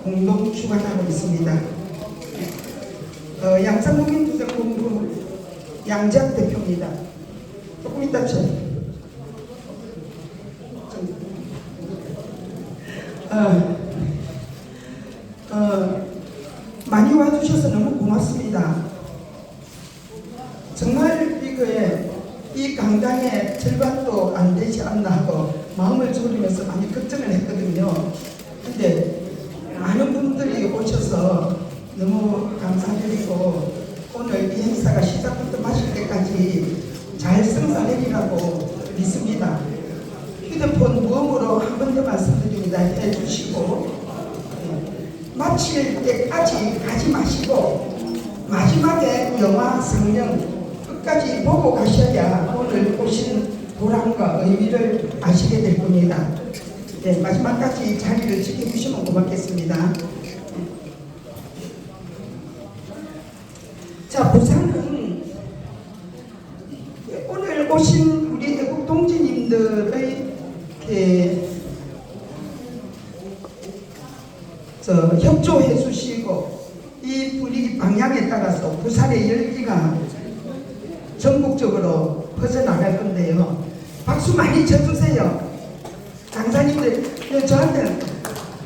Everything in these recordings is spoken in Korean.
공동 주관하고 있습니다. 양산국민투쟁본부 양재학 대표입니다. 조금 이따 많이 와주셔서 너무 고맙습니다. 정말 이 강당의 절반도 안 되지 않나 하고 마음을 졸이면서 많이 걱정을 했거든요. 근데 많은 분들이 오셔서 너무 감사드리고 오늘 이 행사가 시작부터 마칠 때까지 잘 성사되리라고 믿습니다. 휴대폰 모음으로 한 번 더 말씀드립니다. 해주시고 마칠 때까지 가지 마시고 마지막에 영화 상영 끝까지 보고 가셔야 오늘 오신 보람과 의미를 아시게 될 겁니다. 네, 마지막까지 자리를 지켜주시면 고맙겠습니다. 자, 부산은 오늘 오신 우리 애국 동지님들의 협조해 주시고 이 분위기 방향에 따라서 부산의 열기가 전국적으로 퍼져나갈 건데요. 박수 많이 쳐주세요. 강사님들, 저한테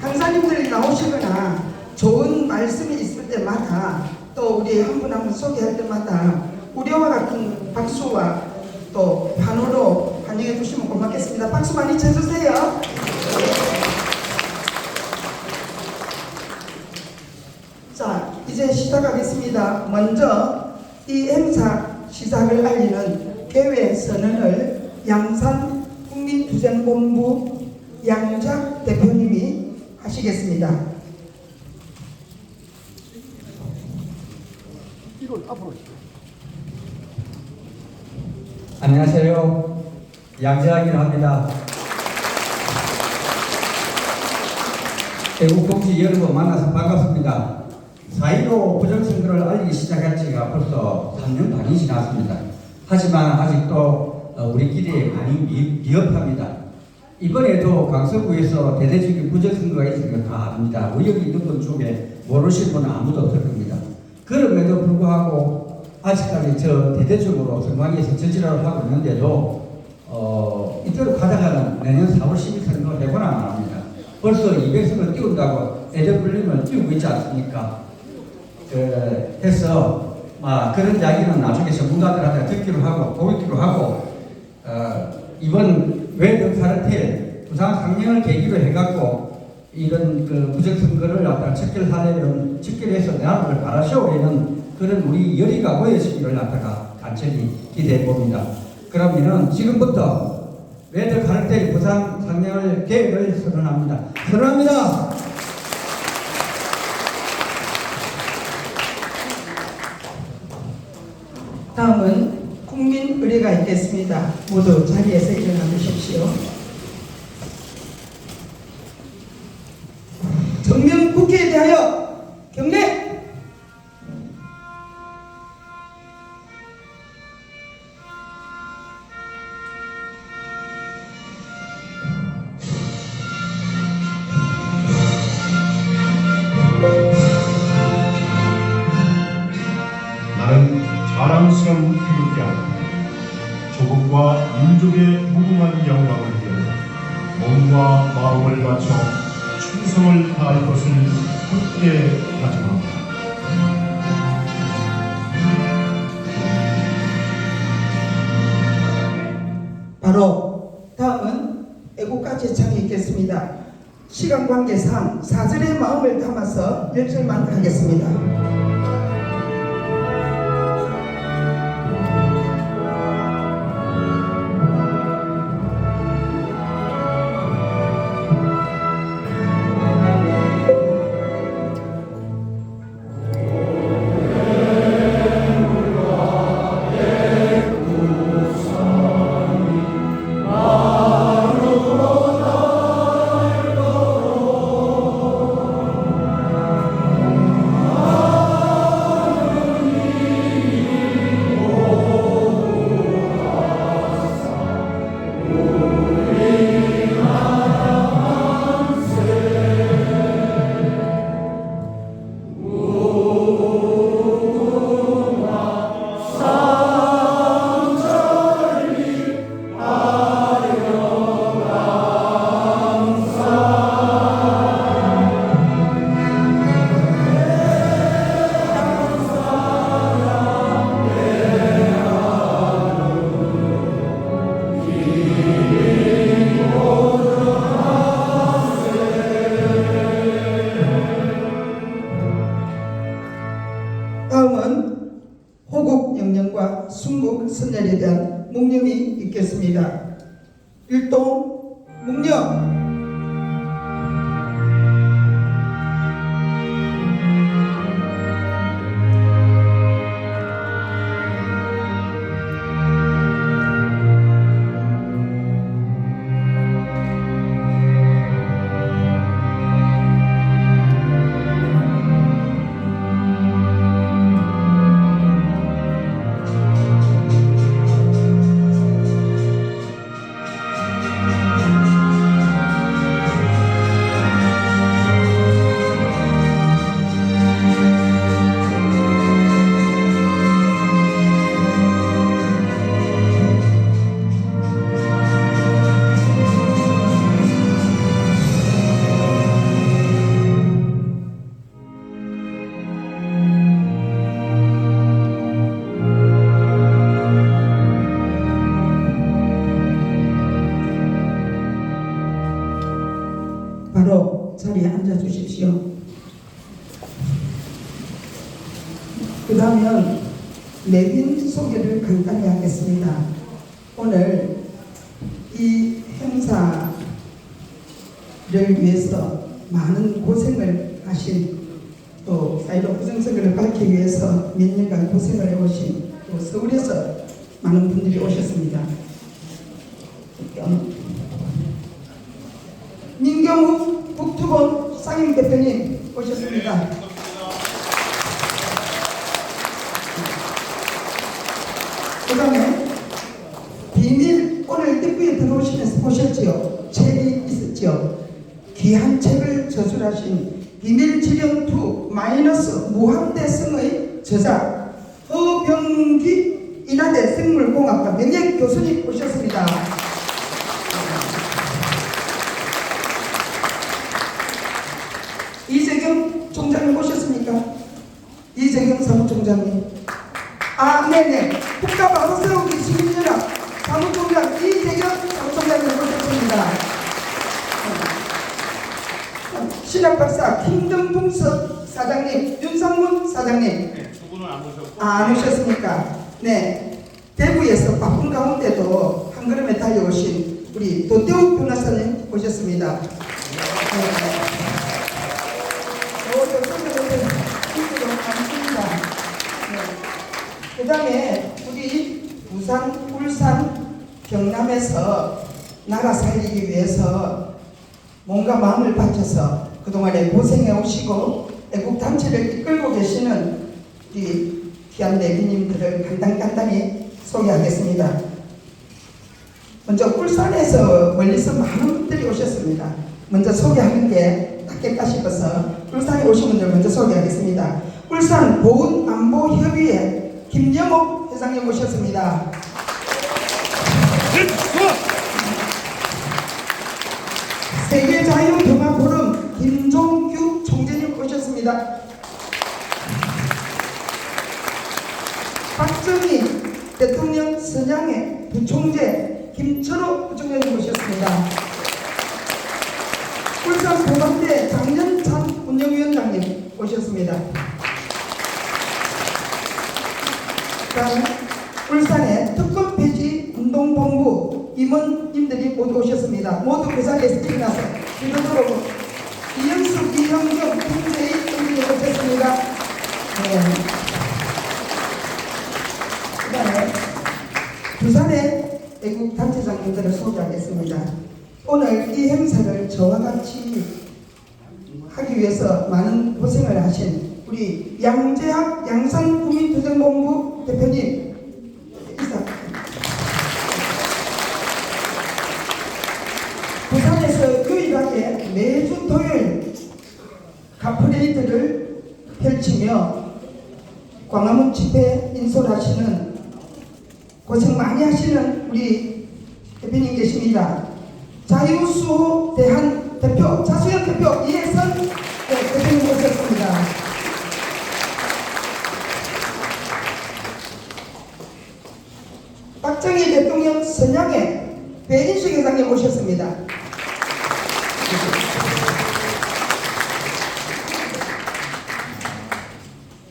강사님들이 나오시거나 좋은 말씀이 있을 때마다 또 우리 한 분 한 분 소개할 때마다 우리와 같은 박수와 또 환호로 환영해 주시면 고맙겠습니다. 박수 많이 쳐주세요. 자, 이제 시작하겠습니다. 먼저 이 행사 시작을 알리는 개회 선언을 양산국민투쟁본부 양작 대표님이 하시겠습니다. 이걸 앞으로. 안녕하세요. 양재학이라 합니다. 애국 동지 여러분 만나서 반갑습니다. 4.15 부정선거를 알리기 시작한 지가 벌써 3년 반이 지났습니다. 하지만 아직도 우리끼리 많이 미흡합니다. 이번에도 강서구에서 대대적인 부정선거가 있는 걸 다 압니다. 여기 있는 분 중에 모르시는 분은 아무도 없을 겁니다. 그럼에도 불구하고 아직까지 대대적으로 선관위에서 저지랄을 하고 있는데도 이대로 가다가는 내년 4월 10일 선거 해보나 말합니다. 벌써 200선을 띄운다고 애정불림을 띄우고 있지 않습니까? 해서 그런 이야기는 나중에 전문가들한테 듣기로 하고 보기로 하고 이번 외등사르텔 부산 상명을 계기로 해갖고 이런 부정선거를 갖다가 척결해서 내란을 바라쇼에는 그런 우리 열의가 보여지기를 갖다가 간절히 기대해 봅니다. 그러면은 지금부터 외등사르텔 부산 상명을 계획을 선언합니다. 선언합니다. 다음은 국민 의례가 있겠습니다. 모두 자리에서 일어나 주십시오. 정명 국회에 대하여 경례! 나는 자랑스러운 태극기 아래 조국과 민족의 무궁한 영광을 위해 몸과 마음을 바쳐 충성을 다할 것을 굳게 다짐합니다. 바로 다음은 애국가 제창이 있겠습니다. 시간 관계상 4절의 마음을 담아서 1절만 하겠습니다. 한국 선열에 대한 묵념이 있겠습니다. 일동 묵념. 바로 자리에 앉아 주십시오. 그 다음은 내빈 소개를 간단히 하겠습니다. 오늘 이 행사를 위해서 많은 고생을 하신, 또 사이로 부정선거를 밝기 위해서 몇 년간 고생을 해오신, 또 서울에서 많은 분들이 오셨습니다. 민경욱 북투본 상임대표님 오셨습니다. 그 다음에 비밀, 오늘 입구에 들어오시면서 보셨지요? 책이 있었지요? 귀한 책을 저술하신 비밀지령2 무한대성의 저자 허병기 인하대 생물공학과 명예 교수님 오셨습니다. 이재경 총장님 오셨습니까? 이재경 사무총장님. 아, 네네. 국가바로세우기 시민연합 사무총장 이재경 사무총장님 오셨습니다. 신학박사 김등풍석 사장님, 윤상문 사장님. 네, 두 분은 안 오셨고. 안 오셨습니까? 네. 대구에서 바쁜 가운데도 한 걸음에 달려오신 우리 도태욱 변호사님 오셨습니다. 네. 그 다음에 우리 부산, 울산, 경남에서 나라 살리기 위해서 몸과 마음을 바쳐서 그동안에 고생해 오시고 애국단체를 이끌고 계시는 우리 귀한 내빈님들을 간단히 소개하겠습니다. 먼저 울산에서 멀리서 많은 분들이 오셨습니다. 먼저 소개하는 게 낫겠다 싶어서 울산에 오신 분들 먼저 소개하겠습니다. 울산 보훈안보협의회 김영옥 회장님 오셨습니다. 세계자유평화포럼 김종규 총재님 오셨습니다. 박정희 대통령 선양회 부총재 김철호 부총장님 오셨습니다. 울산 보건대 장년찬 운영위원장님 오셨습니다. 다음 울산의 특권 폐지 운동본부 임원님들이 모두 오셨습니다. 모두 그 자리에서 일어나서 기도드리고 이영숙, 이형경, 김재희 의원님 오셨습니다. 네. 그 다음에 부산의 애국단체장님들을 소개하겠습니다. 오늘 이 행사를 저와 같이 하기 위해서 많은 고생을 하신 우리 양재학 양산구민투쟁본부 대표님 인사. 부산에서 유일하게 매주 토요일 카프레이드를 펼치며 광화문 집회 인솔하시는 고생 많이 하시는 우리 대표님 계십니다. 자유수호 대한 대표 자수현 대표 이혜선 대표님 오셨습니다. 박정희 대통령 선양회 배인식 회장님 오셨습니다.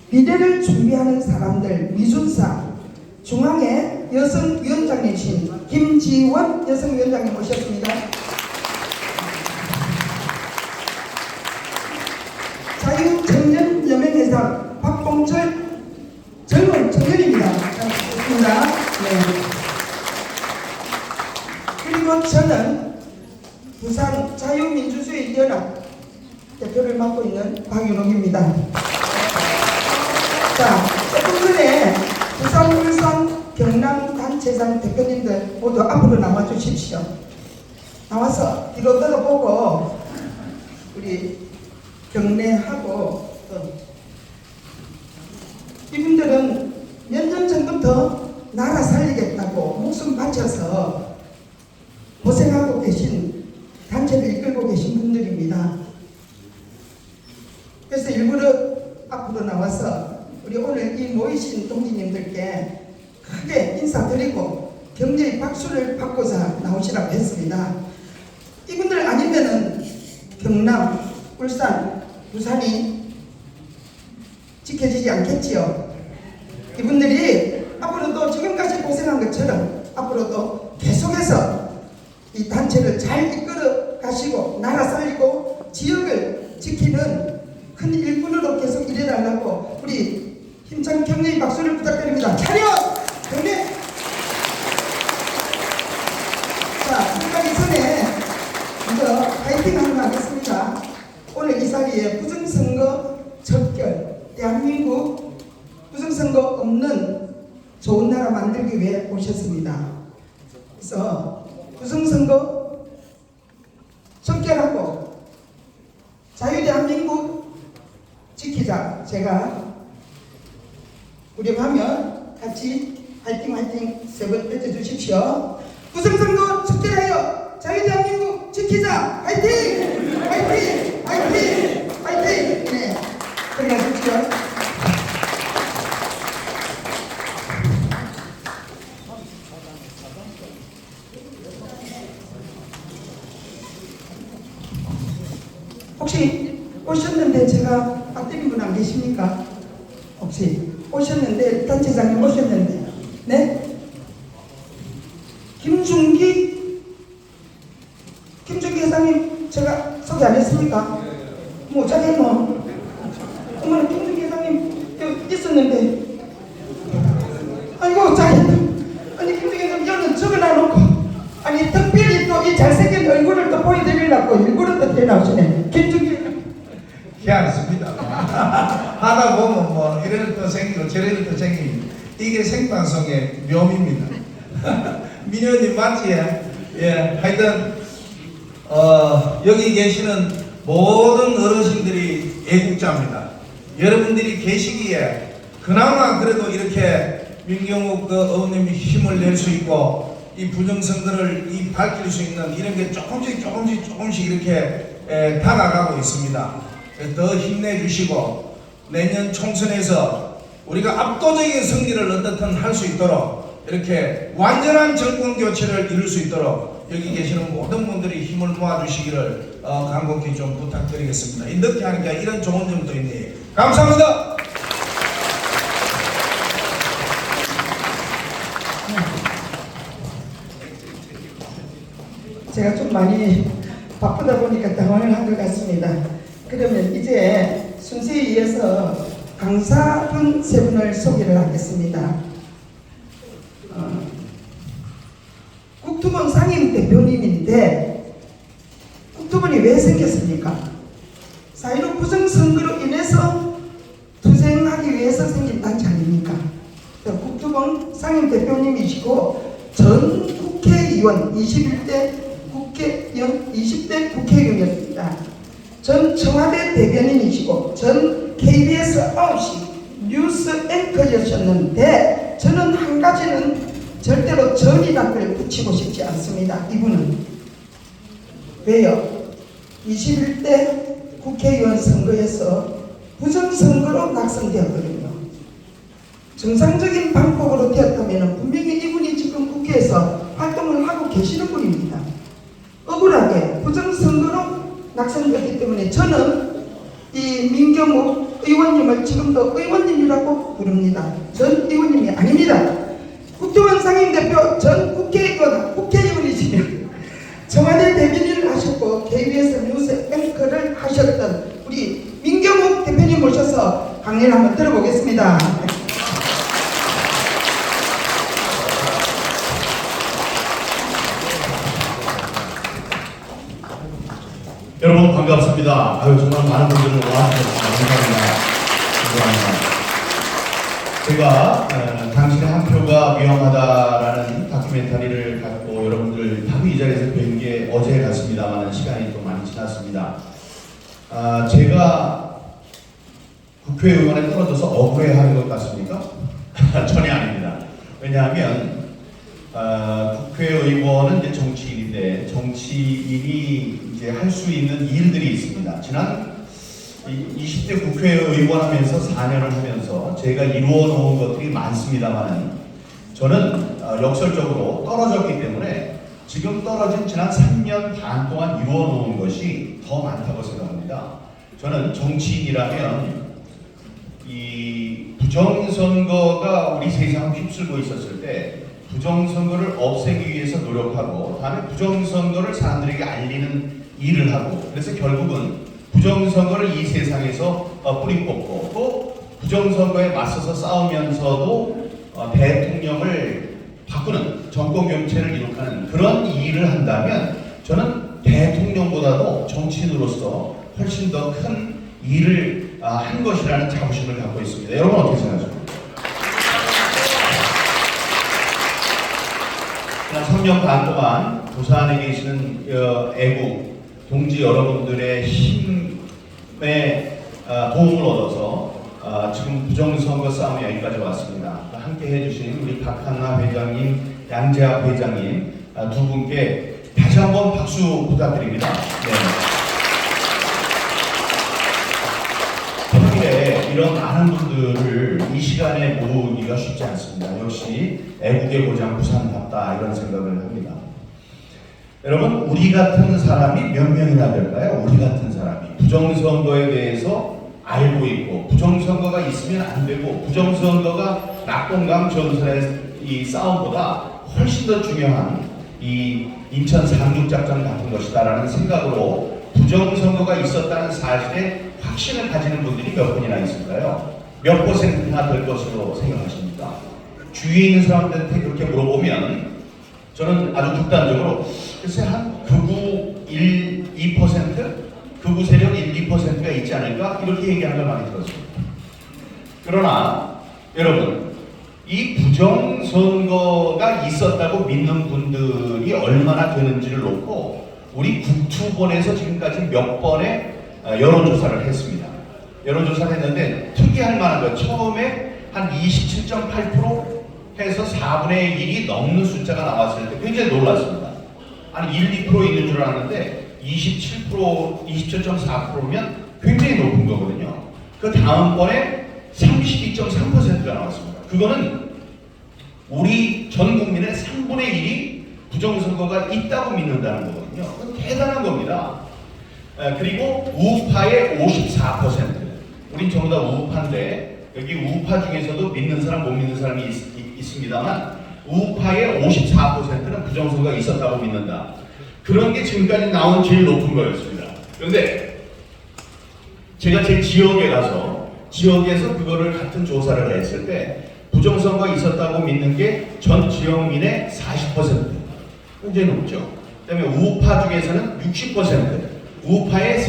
미래를 준비하는 사람들 미준사 중앙에 여성위원장이신 김지원 여성위원장님 모셨습니다. 자유청년연맹회장 박봉철 젊은 청년입니다. 반갑습니다. 네. 그리고 저는 부산 자유민주주의 연합 대표를 맡고 있는 박윤옥입니다. 자, 조금 전에 부산, 울산, 경남 단체장 대표님들 모두 앞으로 나와 주십시오. 나와서 뒤로 들어보고 우리 경례하고 이분들은 몇 년 전부터 나라 살리겠다고 목숨 바쳐서 고생하고 계신 단체를 이끌고 계신 분들입니다. 그래서 일부러 앞으로 나와서 우리 오늘 이 모이신 동지님들께 크게 인사드리고 격려의 박수를 받고자 나오시라고 했습니다. 이분들 아니면은 경남, 울산, 부산이 지켜지지 않겠지요. 이분들이 앞으로도 지금까지 고생한 것처럼 앞으로도 계속해서 이 단체를 잘 이끌어 가시고 나라 살리고 지역을 지키는 큰 일꾼으로 계속 일해달라고 우리 힘찬 격려의 박수를 부탁드립니다. 차렷! 격려! 자, 끝까지 전에 먼저 파이팅 한번 하겠습니다. 오늘 이 자리에 부정선거 척결, 대한민국 부정선거 없는 좋은 나라 만들기 위해 오셨습니다. 그래서 부정선거 척결하고 자유대한민국 지키자. 제가 우려하면 같이 화이팅 화이팅 세 번 외쳐주십시오. 부정선거 척결하여 자유대한민국 지키자. 화이팅! 화이팅! 화이팅! 화이팅! 네, 들어가십시오. 혹시 오셨는데 제가 빠뜨린 분 안 계십니까? 혹시 오셨는데 단체장님 오셨는데 네? 김중기 회장님 제가 소개 안 했습니까? 뭐 자기는 어머나 김중기 회장님 여기 있었는데 아이고 자기 아니 김중기 회장님 여는 적어놔놓고 아니 특별히 또 이 잘생긴 얼굴을 또 보여드리려고 일부러 또 나오시네. 김중기 희한했습니다. 하다 보면 뭐 이래는 또 생기고 저래는 또 생기고 이게 생방송의 묘미입니다. 민효님 맞지? 예, 하여튼 여기 계시는 모든 어르신들이 애국자입니다. 여러분들이 계시기에 그나마 그래도 이렇게 민경욱 의원님이 힘을 낼 수 있고 이 부정선거를 밝힐 수 있는 이런 게 조금씩 이렇게 다가가고 있습니다. 더 힘내주시고 내년 총선에서 우리가 압도적인 승리를 어떻든 할 수 있도록 이렇게 완전한 정권 교체를 이룰 수 있도록 여기 계시는 모든 분들이 힘을 모아주시기를 간곡히 좀 부탁드리겠습니다. 이렇게 하니까 이런 좋은 점도 있네요. 감사합니다. 제가 좀 많이 바쁘다 보니까 당황을 한 것 같습니다. 그러면 이제 순서에 의해서 강사분 세 분을 소개를 하겠습니다. 국토본 상임 대표님인데 국토본이 왜 생겼습니까? 4.15 부정선거로 인해서 투쟁하기 위해서 생긴 단체 아닙니까? 국토본 상임 대표님이시고 전 국회의원 21대 국회의원 20대 국회의원이었습니다. 전 청와대 대변인이시고 전 KBS 9시 뉴스 앵커였었는데 저는 한 가지는 절대로 전이라고 붙이고 싶지 않습니다. 이분은 왜요? 21대 국회의원 선거에서 부정선거로 낙선되었거든요. 정상적인 방법으로 되었다면 분명히 이분이 지금 국회에서 활동을 하고 계시는 분입니다. 억울하게 부정선거로 낙선되었기 때문에 저는 이 민경욱 의원님을 지금도 의원님이라고 부릅니다. 전 의원님이 아닙니다. 국토원 상임대표 전 국회의원이시며 청와대 대변인을 하셨고 KBS 뉴스 앵커를 하셨던 우리 민경욱 대표님 모셔서 강연을 한번 들어보겠습니다. 여러분 반갑습니다. 정말 많은 분들을 와주셔서 감사합니다. 제가 당신의 한 표가 위험하다라는 다큐멘터리를 갖고 여러분들 다시 이 자리에서 뵌 게 어제 같습니다만 시간이 또 많이 지났습니다. 제가 국회의원에 떨어져서 억울해하는 것 같습니까? 전혀 아닙니다. 왜냐하면 국회의원은 이제 정치인인데 정치인이 이제 할 수 있는 일들이 있습니다. 지난 20대 국회의원 하면서 4년을 하면서 제가 이루어 놓은 것들이 많습니다만 저는 역설적으로 떨어졌기 때문에 지금 떨어진 지난 3년 반 동안 이루어 놓은 것이 더 많다고 생각합니다. 저는 정치인이라면 이 부정선거가 우리 세상을 휩쓸고 있었을 때 부정선거를 없애기 위해서 노력하고 다음에 부정선거를 사람들에게 알리는 일을 하고 그래서 결국은 부정선거를 이 세상에서 뿌리 뽑고 또 부정선거에 맞서서 싸우면서도 대통령을 바꾸는 정권 교체를 이룩하는 그런 일을 한다면 저는 대통령보다도 정치인으로서 훨씬 더 큰 일을 한 것이라는 자부심을 갖고 있습니다. 여러분 어떻게 생각하십니까? 지난 3년 반 동안 부산에 계시는 애국 동지 여러분들의 힘에 도움을 얻어서 지금 부정선거 싸움이 여기까지 왔습니다. 함께 해주신 우리 박한나 회장님, 양재학 회장님 두 분께 다시 한번 박수 부탁드립니다. 평일에 이런 많은 분들을 이 시간에 모으기가 쉽지 않습니다. 역시 애국의 고장 부산답다 이런 생각을 합니다. 여러분 우리 같은 사람이 몇 명이나 될까요? 우리 같은 사람이 부정선거에 대해서 알고 있고 부정선거가 있으면 안 되고 부정선거가 낙동강 전선의 이 싸움보다 훨씬 더 중요한 이 인천 상륙작전 같은 것이다라는 생각으로 부정선거가 있었다는 사실에 확신을 가지는 분들이 몇 분이나 있을까요? 몇 퍼센트나 될 것으로 생각하십니까? 주위에 있는 사람들한테 그렇게 물어보면 저는 아주 극단적으로 글쎄 한 극우 1, 2%? 극우 세력 1, 2%가 있지 않을까? 이렇게 얘기하는 걸 많이 들었습니다. 그러나 여러분 이 부정선거가 있었다고 믿는 분들이 얼마나 되는지를 놓고 우리 국투본에서 지금까지 몇 번의 여론조사를 했습니다. 여론조사를 했는데 특이할 만한 거 처음에 한 27.8% 해서 4분의 1이 넘는 숫자가 나왔을 때 굉장히 놀랐습니다. 한 1, 2% 있는 줄 알았는데 27%, 27.4%면 굉장히 높은 거거든요. 그 다음번에 32.3%가 나왔습니다. 그거는 우리 전 국민의 3분의 1이 부정선거가 있다고 믿는다는 거거든요. 그건 대단한 겁니다. 그리고 우파의 54%. 우린 전부 다 우파인데 여기 우파 중에서도 믿는 사람 못 믿는 사람이 있습니다만 우파의 54%는 부정선거가 있었다고 믿는다. 그런 게 지금까지 나온 제일 높은 거였습니다. 그런데 제가 제 지역에 가서 지역에서 그거를 같은 조사를 했을 때 부정선거가 있었다고 믿는 게 전 지역민의 40%. 굉장히 높죠. 그 다음에 우파 중에서는 60%. 우파의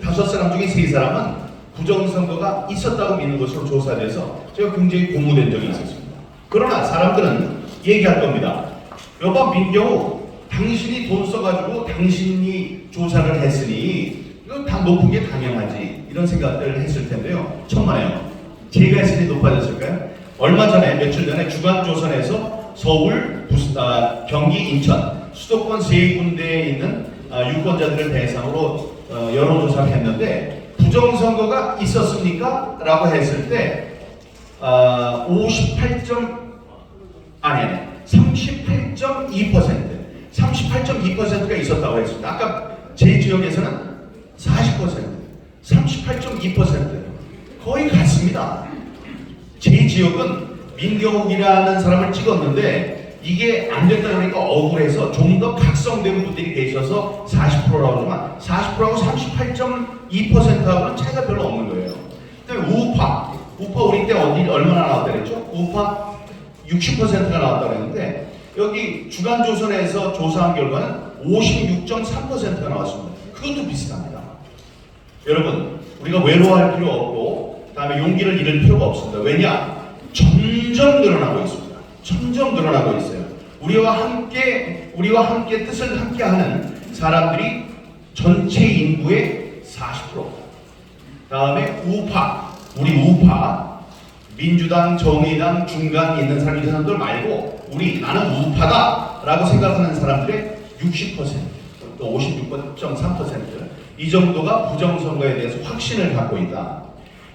5사람 중에 3사람은 부정선거가 있었다고 믿는 것으로 조사돼서 제가 굉장히 고무된 적이 있었습니다. 그러나 사람들은 얘기할 겁니다. 여봐 민경우 당신이 돈 써가지고 당신이 조사를 했으니 이건 다 높은 게 당연하지 이런 생각들을 했을 텐데요. 천만에요. 제가 했으니 높아졌을까요? 얼마 전에 며칠 전에 주간조선에서 서울, 경기, 인천 수도권 3군데에 있는 유권자들을 대상으로 여론조사를 했는데 부정선거가 있었습니까? 라고 했을 때 38.2%가 있었다고 했습니다. 아까 제 지역에서는 40%, 38.2% 거의 같습니다. 제 지역은 민경욱이라는 사람을 찍었는데 이게 안 됐다 그러니까 억울해서 좀 더 각성된 분들이 계셔서 40%라고 하지만 40%하고 38.2%하고는 차이가 별로 없는 거예요. 그다음에 우파 우리 때 얼마나 나왔다 그랬죠? 우파 60%가 나왔다 그랬는데 여기 주간조선에서 조사한 결과는 56.3%가 나왔습니다. 그것도 비슷합니다. 여러분 우리가 외로워할 필요 없고 그다음에 용기를 잃을 필요가 없습니다. 왜냐? 점점 늘어나고 있습니다. 점점 늘어나고 있어요. 우리와 함께 뜻을 함께하는 사람들이 전체 인구의 40%. 다음에 우리 우파, 민주당, 정의당 중간에 있는 사람들 말고 나는 우파다라고 생각하는 사람들의 60%, 또 56.3%. 이 정도가 부정선거에 대해서 확신을 갖고 있다.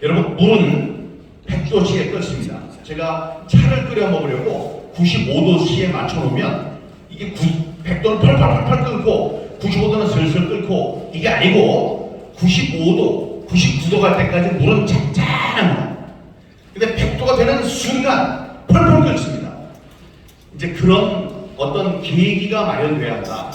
여러분 물은 100도씨에 끓습니다. 제가 차를 끓여 먹으려고 95도씨에 맞춰놓으면 이게 100도는 펄펄펄 끓고 95도는 슬슬 끓고 이게 아니고 95도, 99도 갈 때까지 물은 짭짤합니다. 근데 100도가 되는 순간 펄펄 끓습니다. 이제 그런 어떤 계기가 마련돼야 한다.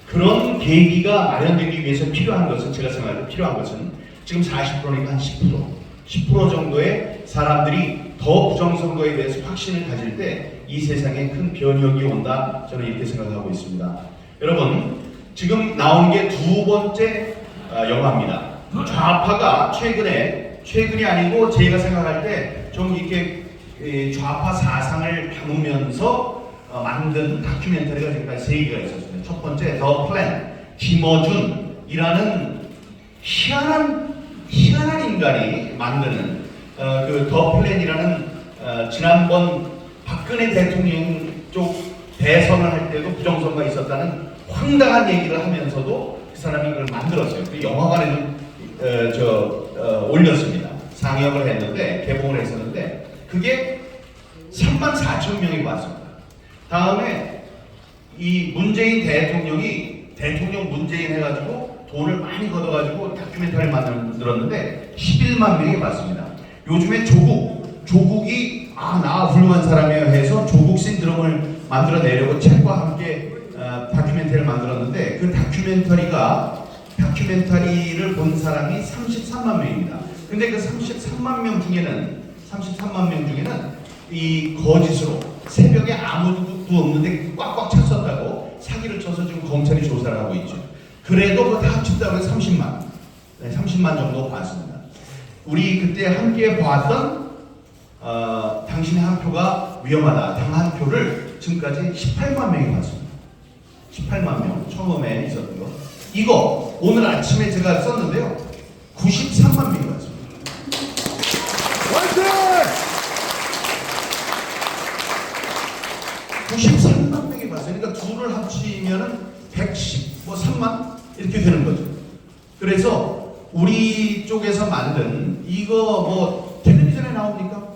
그런 계기가 마련되기 위해서 필요한 것은 제가 생각할 때 필요한 것은 지금 40%니까 한 10% 정도의 사람들이 더 부정선거에 대해서 확신을 가질 때 이 세상에 큰 변혁이 온다. 저는 이렇게 생각하고 있습니다. 여러분 지금 나온 게 두 번째 영화입니다. 좌파가 최근이 아니고 제가 생각할 때 좀 이렇게 좌파 사상을 담으면서 만든 다큐멘터리가 지금까지 3개가 있었습니다. 첫 번째 더 플랜, 김어준이라는 희한한 인간이 만드는 그 더 플랜이라는 지난번 박근혜 대통령 쪽 대선을 할 때도 부정선거가 있었다는 황당한 얘기를 하면서도 그 사람이 이걸 만들었어요. 그 영화관에도 올렸습니다. 상영을 했는데 개봉을 했었는데 그게 34,000명이 봤습니다. 다음에 이 문재인 대통령이 대통령 문재인 해가지고 돈을 많이 걷어가지고 다큐멘터리를 만들었는데 11만 명이 봤습니다. 요즘에 조국이 나 훌륭한 사람이에요 해서 조국 신드롬을 만들어내려고 책과 함께 다큐멘터리를 만들었는데 그 다큐멘터리를 본 사람이 33만 명입니다. 근데 그 33만 명 중에는 이 거짓으로 새벽에 아무도 없는데 꽉꽉 찼었다고 사기를 쳐서 지금 검찰이 조사를 하고 있죠. 그래도 그거 다 합친다고 해서 30만 정도 봤습니다. 우리 그때 함께 봤던 당신의 한 표가 위험하다. 당 한 표를 지금까지 18만 명이 봤습니다. 18만 명 처음에 있었던 거. 이거 오늘 아침에 제가 썼는데요. 93만 명이 봤습니다. 93만 명이 봤어요. 그러니까 둘을 합치면은 113만 이렇게 되는 거죠. 그래서 우리 쪽에서 만든 이거 뭐 텔레비전에 나옵니까?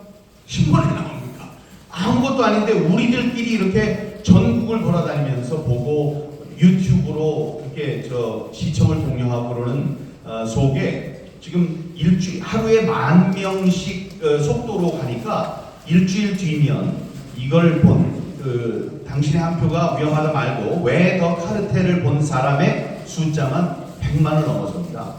신문에 나옵니까? 아무것도 아닌데 우리들끼리 이렇게 전국을 돌아다니면서 보고 유튜브로 이렇게 시청을 독려하고 그러는 속에 지금 하루에 10,000명씩 속도로 가니까 일주일 뒤면 이걸 본 당신의 한 표가 위험하다 말고 왜 더 카르텔을 본 사람의 숫자만 100만을 넘어섭니다.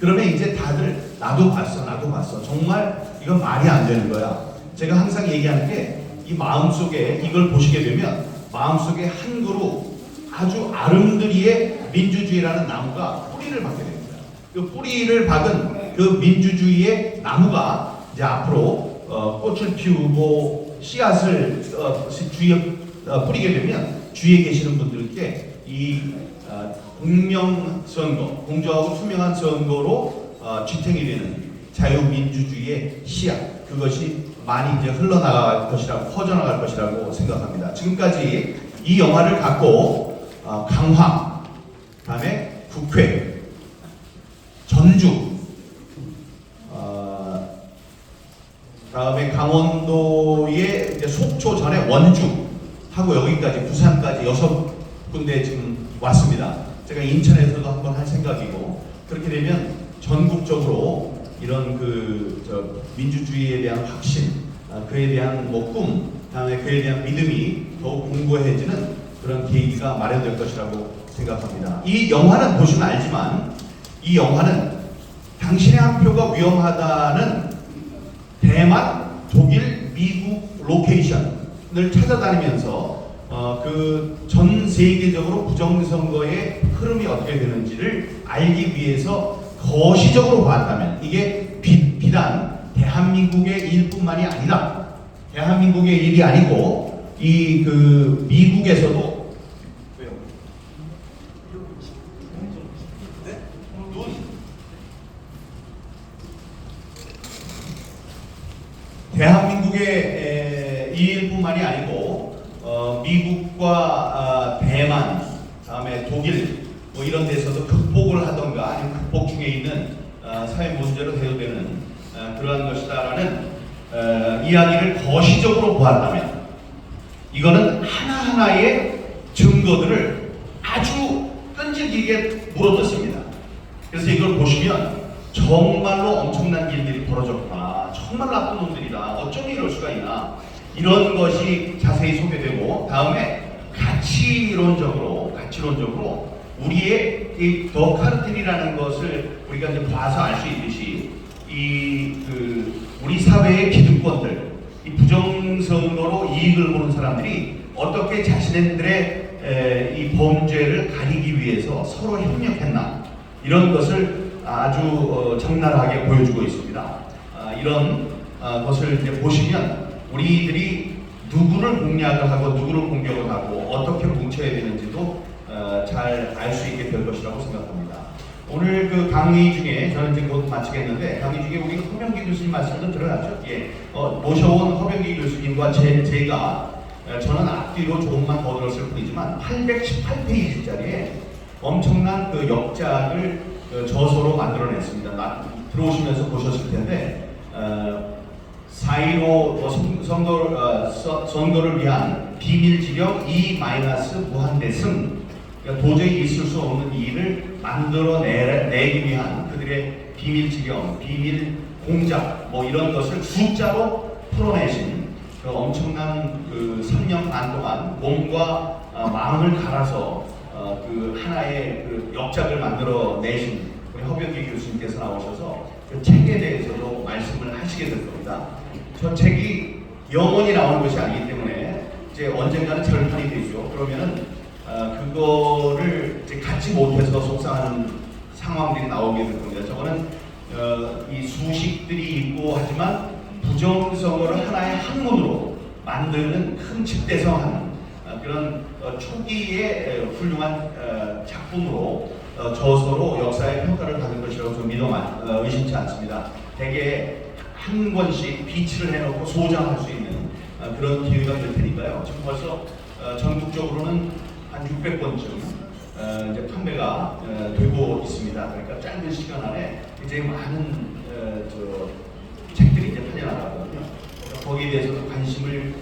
그러면 이제 다들 나도 봤어. 정말 이건 말이 안 되는 거야. 제가 항상 얘기하는 게 이 마음속에 이걸 보시게 되면 마음속에 한 그루 아주 아름드리의 민주주의라는 나무가 뿌리를 박게 됩니다. 그 뿌리를 박은 그 민주주의의 나무가 이제 앞으로 꽃을 피우고 씨앗을 주위에 뿌리게 되면 주위에 계시는 분들께 이 공명선거, 공정하고 투명한 선거로 지탱이 되는 자유민주주의의 씨앗, 그것이 많이 이제 흘러나갈 것이라고, 퍼져나갈 것이라고 생각합니다. 지금까지 이 영화를 갖고 강화, 다음에 국회, 전주, 다음에 강원도의 이제 속초 전에 원주 하고 여기까지 부산까지 6군데 지금 왔습니다. 제가 인천에서도 한번 할 생각이고, 그렇게 되면 전국적으로 이런 민주주의에 대한 확신, 그에 대한 꿈, 다음에 그에 대한 믿음이 더욱 공고해지는 그런 계기가 마련될 것이라고 생각합니다. 이 영화는 보시면 알지만 이 영화는 당신의 한 표가 위험하다는 대만, 독일, 미국 로케이션을 찾아다니면서 그 전 세계적으로 부정선거의 흐름이 어떻게 되는지를 알기 위해서 거시적으로 봤다면 이게 비단 대한민국의 일뿐만이 아니다. 대한민국의 일이 아니고 이 그 미국에서도 왜요? 눈 대한민국의 이 일뿐만이 아니고 미국과 대만, 다음에 독일 뭐 이런 데서도 극복을 하던가 아니면 극복 중에 있는 사회 문제로 대두되는 그러한 것이다라는 이야기를 거시적으로 보았다면 이거는 하나하나의 증거들을 아주 끈질기게 물어뜯습니다. 그래서 이걸 보시면 정말로 엄청난 일들이 벌어졌구나, 정말 나쁜 놈들이다, 어쩜 이럴 수가 있나, 이런 것이 자세히 소개되고, 다음에 가치론적으로 우리의 이 더 카르텔이라는 것을 우리가 이제 봐서 알 수 있듯이 우리 사회의 기득권들, 이 부정선거로 이익을 보는 사람들이 어떻게 자신들의 이 범죄를 가리기 위해서 서로 협력했나, 이런 것을 아주 적나라하게 보여주고 있습니다. 이런 것을 이제 보시면 우리들이 누구를 공략을 하고 누구를 공격을 하고 어떻게 뭉쳐야 되는지도 잘 알 수 있게 될 것이라고 생각합니다. 오늘 그 강의 중에 저는 이제 곧 마치겠는데, 강의 중에 우리 허병기 교수님 말씀도 들어갔죠. 예, 모셔온 허병기 교수님과 제가 저는 앞뒤로 조금만 더 들었을 뿐이지만 818페이지짜리에 엄청난 그 역작을 저서로 만들어냈습니다. 들어오시면서 보셨을 텐데 4.15 선거를 위한 비밀지령 E-무한대승, 그러니까 도저히 있을 수 없는 일을 만들어내기 위한 그들의 비밀지령, 비밀 공작 뭐 이런 것을 숫자로 풀어내신 그 엄청난 그 3년 반 동안 몸과 마음을 갈아서 그 하나의 그 역작을 만들어내신 우리 허병기 교수님께서 나오셔서 그 책에 대해서도 말씀을 하시게 될 겁니다. 저 책이 영원히 나오는 것이 아니기 때문에 이제 언젠가는 절판이 되죠. 그러면은 그거를 이제 갖지 못해서 속상하는 상황들이 나오게 될 겁니다. 저거는 이 수식들이 있고 하지만 부정선거를 하나의 학문으로 만드는 큰 집대성하는 그런 초기의 훌륭한 작품으로 저서로 역사의 평가를 받을 것이라고 저는 의심치 않습니다. 대개 한 권씩 비치를 해놓고 소장할 수 있는 그런 기회가 될 테니까요. 지금 벌써 전국적으로는 한 600권쯤 이제 판매가 되고 있습니다. 그러니까 짧은 시간 안에 이제 많은 책들이 이제 팔려 나가거든요. 그러니까 거기에 대해서도 관심을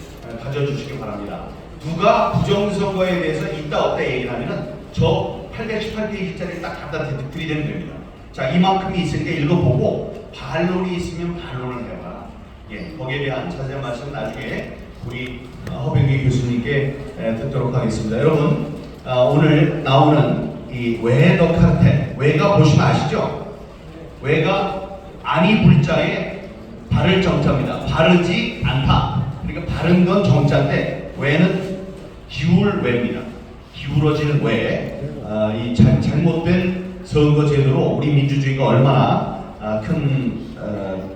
가져주시기 바랍니다. 누가 부정선거에 대해서 있다 없다 얘기를 하면은 저 818페이지짜리 딱 갖다 드리면 됩니다. 자, 이만큼이 있으니까 읽어보고 반론이 있으면 반론을 해봐라. 예, 거기에 대한 자세한 말씀은 나중에 우리 허병기 교수님께 듣도록 하겠습니다. 여러분, 오늘 나오는 이 왜 더 카르텔, 왜가 보시면 아시죠? 왜가 아니 불자의 바를 정자입니다. 바르지 않다. 그러니까 바른 건 정자인데 왜는 기울 왜입니다. 기울어지는 왜. 이 잘못된 선거제도로 우리 민주주의가 얼마나 큰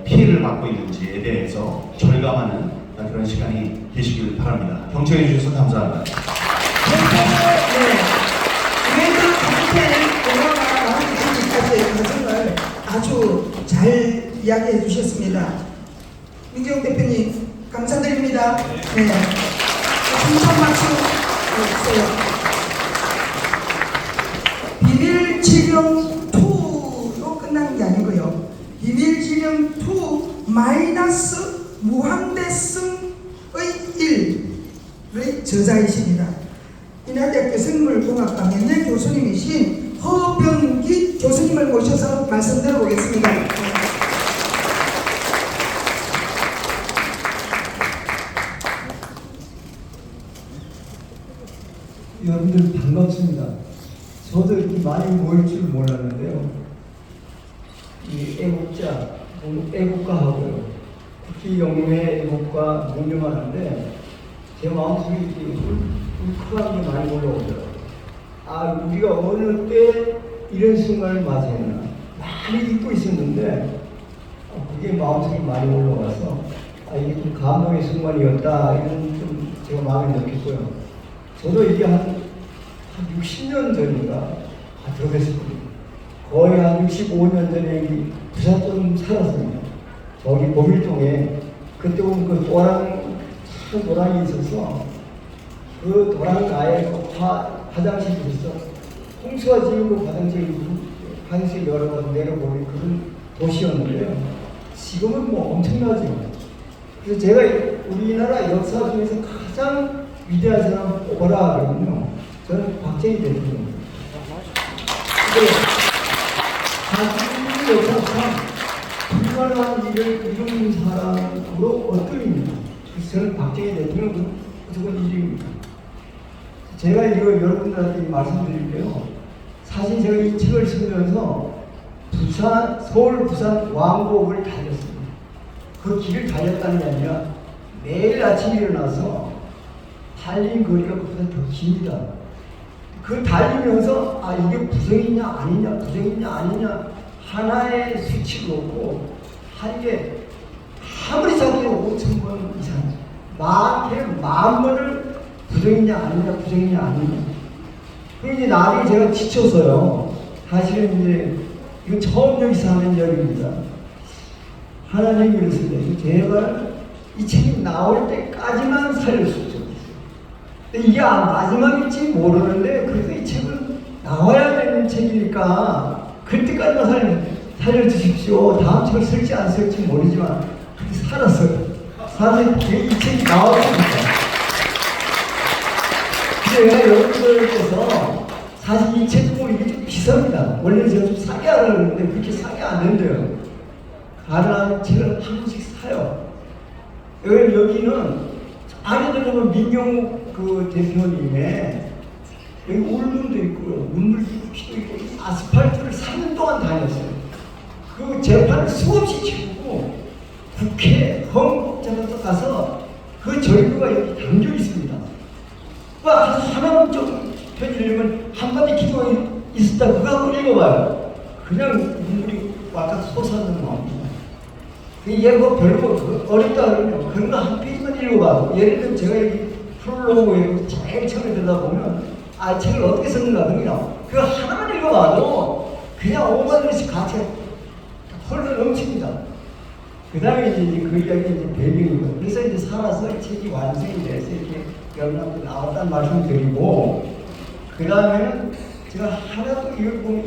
피해를 받고 있는지에 대해서 절감하는 그런 시간이 되시길 바랍니다. 경청해 주셔서 감사합니다. 영화가 나오기까지의 과정을 아주 잘 이야기해 주셨습니다. 민경 대표님 감사드립니다. 네. 감사 박수 주세요. 비밀지령 2로 끝나는 게 아니고요. 비밀지령 2 마이너스 무한대승의 1의 저자이십니다. 인하대학교 생물공학과 명예 교수님이신 허병기 교수님을 모셔서 말씀 들어보겠습니다. 많이 모일 줄 몰랐는데요. 이 애국자, 애국가하고요. 국기 영웅의 애국가 문명하는데 제 마음속에 울컥한 게 많이 올라오더라고요. 아, 우리가 어느 때 이런 순간을 맞이했나. 많이 잊고 있었는데 그게 마음속에 많이 올라와서 이게 좀 감동의 순간이었다. 이런 좀 제가 마음에 느꼈고요. 저도 이게 한 60년 전인가 더 됐습니다. 거의 한 65년 전에 여기 부산 좀 살았습니다. 저기 보밀동에 그때 보면 그 큰 도랑이 있어서 그 도랑가에 화장실이 있어 홍수가 지고 화장실 열어가지고 내려보는 그런 도시였는데요. 지금은 뭐 엄청나죠. 그래서 제가 우리나라 역사 중에서 가장 위대한 사람 뽑아라 하거든요. 저는 박정희 대통령입니다. 근데 자기 역사상 불가능한 일을 이룬 사람으로 얻습니다. 그래서 저는 박정희 대통령은 무조건 1위입니다. 제가 이거 여러분들한테 말씀드릴게요. 사실 제가 이 책을 쓰면서 서울 부산 왕복을 달렸습니다. 그 길을 달렸다는 게 아니라 매일 아침 일어나서 달린 거리가 그보다 더 깁니다. 그 달리면서 이게 부정이냐 아니냐 하나의 수치가 없고 한 게 아무리 작아도 5,000번 이상 많게는 10,000번을 부정이냐 아니냐 그리고 이제 나중에 제가 지쳐서요. 사실은 이제 이거 처음 여기서 하는 얘기입니다. 하나님이 그랬습니다. 제발 이 책이 나올 때까지만 살려주십시오. 이게 마지막일지 모르는데 그래도 이 책은 나와야 되는 책이니까 그때까지만 살려주십시오. 다음 책을 쓸지 안 쓸지 모르지만 살았어요. 사실 이 책이 나왔습니다. 근데 여러분들께서 사실 이 책 보면 이게 좀 비쌉니다. 원래 제가 좀 싸게 하려고 했는데 그렇게 싸게 안 된대요. 가능한 책을 한 권씩 사요. 여기는 안에 들어보면 민영욱 그 대표님의 여기 울분도 있고 눈물도 있고 아스팔트를 3년 동안 다녔어요. 그 재판을 수없이 치르고 국회 헌법재판소 가서 그 절규가 여기 담겨 있습니다. 하나만 좀 편지를 한마디 기도가 있었다 그거 한번 읽어봐요. 그냥 눈물이 와서 솟아나는 마음입니다. 얘 뭐 별로 어렵다 그러면 그런 거 한 페이지만 읽어봐. 예를 들면 제가 여기 프롤로그에 제일 처음에 들어보면 책을 어떻게 썼는가 그러면 그거 하나만 읽어봐도 그냥 5만 원씩 같이 홀로 넘칩니다. 그 다음에 이제 그 이야기 이제 배경이고 그래서 이제 살아서 이 책이 완성이 돼서 이렇게 여러분한테 나왔다는 말씀 드리고 그 다음에는 제가 하나 또 이걸 보면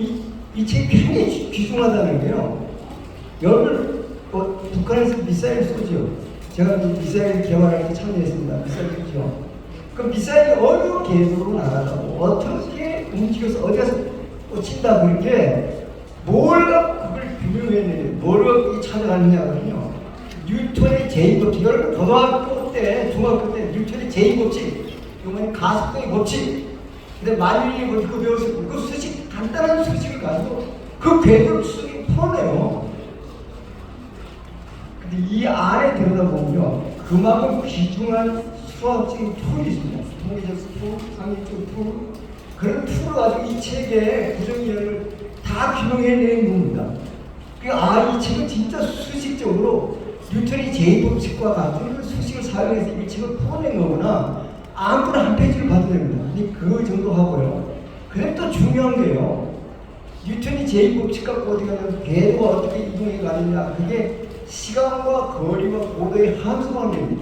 이 책이 굉장히 귀중하다는 게요. 여러분 북한에서 미사일 쏘죠. 제가 미사일 개발할 때 참여했습니다. 미사일 쏘죠. 그 미사일이 어느 궤도로 날아가고 어떻게 움직여서 어디 가서 꽂힌다 그렇게 뭘 갖고 그걸 규명해내요. 뭘 갖고 찾아가느냐거든요. 뉴턴의 제2법칙. 여러분 고등학교 때 중학교 때 뉴턴의 제2법칙 이건 가속도의 법칙. 근데 만일이 그거 배웠을 때 그 수식 간단한 수식을 가지고 그 궤도를 수식이 풀어내요. 이 안에 들여다보면요, 그만큼 귀중한 수학적인 툴이 있습니다. 통계적 툴, 상식적 툴, 그런 툴을 가지고 이 책의 부정이론을 다 규명해내는 겁니다. 이 책은 진짜 수식적으로 뉴턴이 제2법칙과 같은 수식을 사용해서 이 책을 풀어낸 거구나. 아무나 한 페이지를 봐도 됩니다. 그 정도 하고요. 그다음에 또 중요한 게요, 뉴턴이 제2법칙 갖고 어디 가면 궤도가 어떻게 이동해 가느냐, 그게 시간과 거리와 고도의 함수 관계입니다.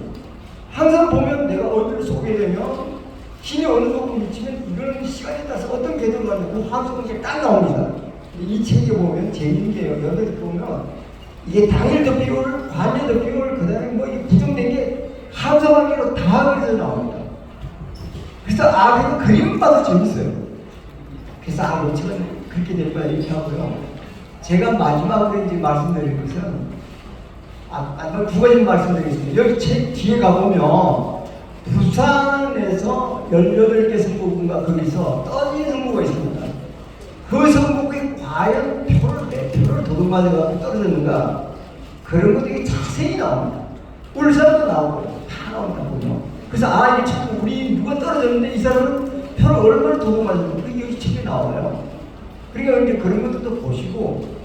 항상 보면 내가 어디를 쏘게 되면 힘이 어느 정도 미치면 이거는 시간에 따라서 어떤 궤도를 가냐 그 함수 관계가 딱 나옵니다. 이 책에 보면 재밌는 게요. 여기 보면 이게 당일 덮이올, 관례 덮이올, 그 다음에 뭐 이 부정된 게 함수 관계로 다 그려져 나옵니다. 그래서 그리고 그림 봐도 재밌어요. 그래서 이 책은 그렇게 될 거야 이렇게 하고요. 제가 마지막으로 이제 말씀드릴 것은 두 가지 말씀드리겠습니다. 여기 책 뒤에 가보면 부산에서 18개 성모군과 거기서 떠진 성모가 있습니다. 그 선거구에 과연 몇 표를 도둑맞아서 떨어졌는가, 그런 것들이 자세히 나옵니다. 울산도 나오고 다 나온다고요. 그래서 이게 참 우리 누가 떨어졌는데 이 사람은 표를 얼마나 도둑맞았는가, 그게 여기 책에 나와요. 그러니까 이제 그런 것들도 보시고,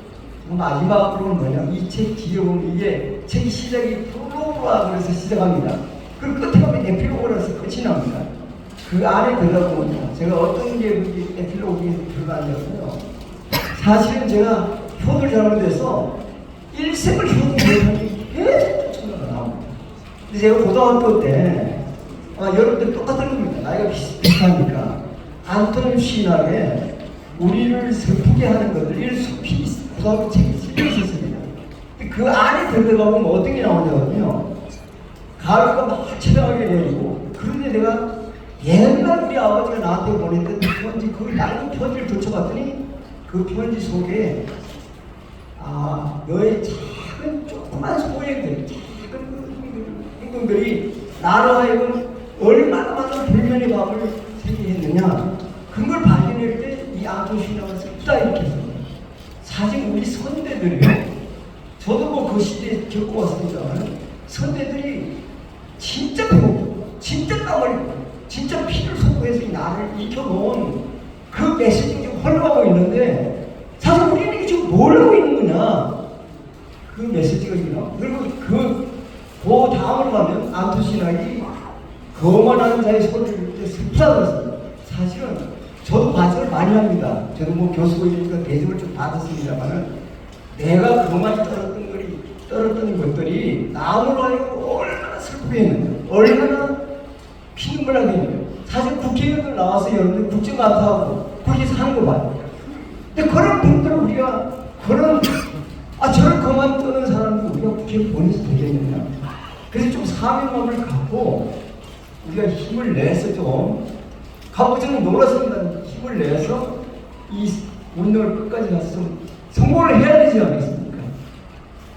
마지막으로는 뭐냐, 이 책 뒤에 보면 이게 책 시작이 프롤로그라 그래서 시작합니다. 그리고 끝에 가면 에필로그라서 끝이 납니다. 그 안에 들어가보면 제가 어떤 게 에필로그에 들어가냐면요, 사실은 제가 효도를 잘못해서 일생을 효도 못하는 게 계속 쫓아가 나옵니다. 근데 제가 고등학교 때 여러분들 똑같은 겁니다. 나이가 비슷하니까 안토니 시인학에 우리를 슬프게 하는 것들 일수피 고등학교 책이 실려 있었습니다. 그 안에 들어가보면 어떤 게 나오냐면요, 가을과 막 처량하게 내리고, 그런데 내가 옛날 우리 아버지가 나한테 보냈던 편지, 그 낡은 편지를 들춰봤더니 그 편지 속에 너의 작은 조그만 소행들, 작은 그 행동들이 나로 하여금 얼마나 많은 불면의 밥을 새게 했느냐, 그걸 발견할 때 이 안토시나가 쓰다 이렇게 했습니다. 사실 우리 선대들이요, 저도 뭐 그 시대에 겪어왔습니다만, 선대들이 진짜 배고프고 진짜 땀 흘리고 진짜 피를 쏟고해서 나를 익혀놓은 그 메시지가 지금 흘러가고 있는데, 사실 우리는 이게 지금 뭘 하고 있는 거냐, 그 메시지가 지금. 그리고 그 다음으로 가면 안토시나이 거만한 자의 소리를 들을 때 습사를 했습니다. 사실은 저도 반성을 많이 합니다. 저도 뭐 교수님이니까 대접을 좀 받았습니다만은, 내가 그동안 떨었던 것들이 나무로 하여금 얼마나 슬프게 했는데, 얼마나 피눈물나게 했는데, 사실 국회의원들 나와서 여러분들 국정감사하고 거기서 하는 거 봐요. 근데 그런 분들을 우리가 저런 그만 떠는 사람들 우리가 국회에 보내서 되겠느냐. 그래서 좀 사명감을 갖고 우리가 힘을 내서 좀 가보자는 놀았습니다. 힘을 내서 이 운동을 끝까지 가서 좀 성공을 해야 되지 않겠습니까?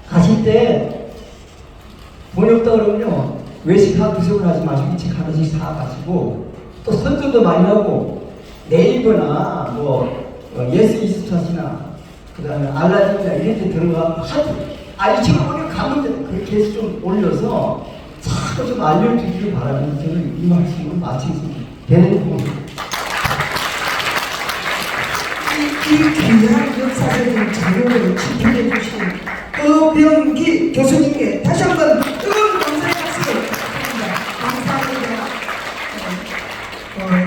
가실 때 돈이 없다 그러면요, 외식 한 두세 하지 마시고 이 책 하나씩 사 가지고, 또 선전도 많이 하고, 네이버나 예스 이스트이나 그 다음에 알라딘이나 이런 데 들어가 이 책을 보니까 감동돼, 그렇게 해서 좀 올려서 자꾸 좀 알려주기를 바라면서 저는 이 말씀을 마치겠습니다. 대단히 고맙습니다. 이 귀한 역사적인 자료를 집필해 주신 어병기 교수님께 다시 한번 뜨거운 감사의 박수를 드립니다. 감사합니다.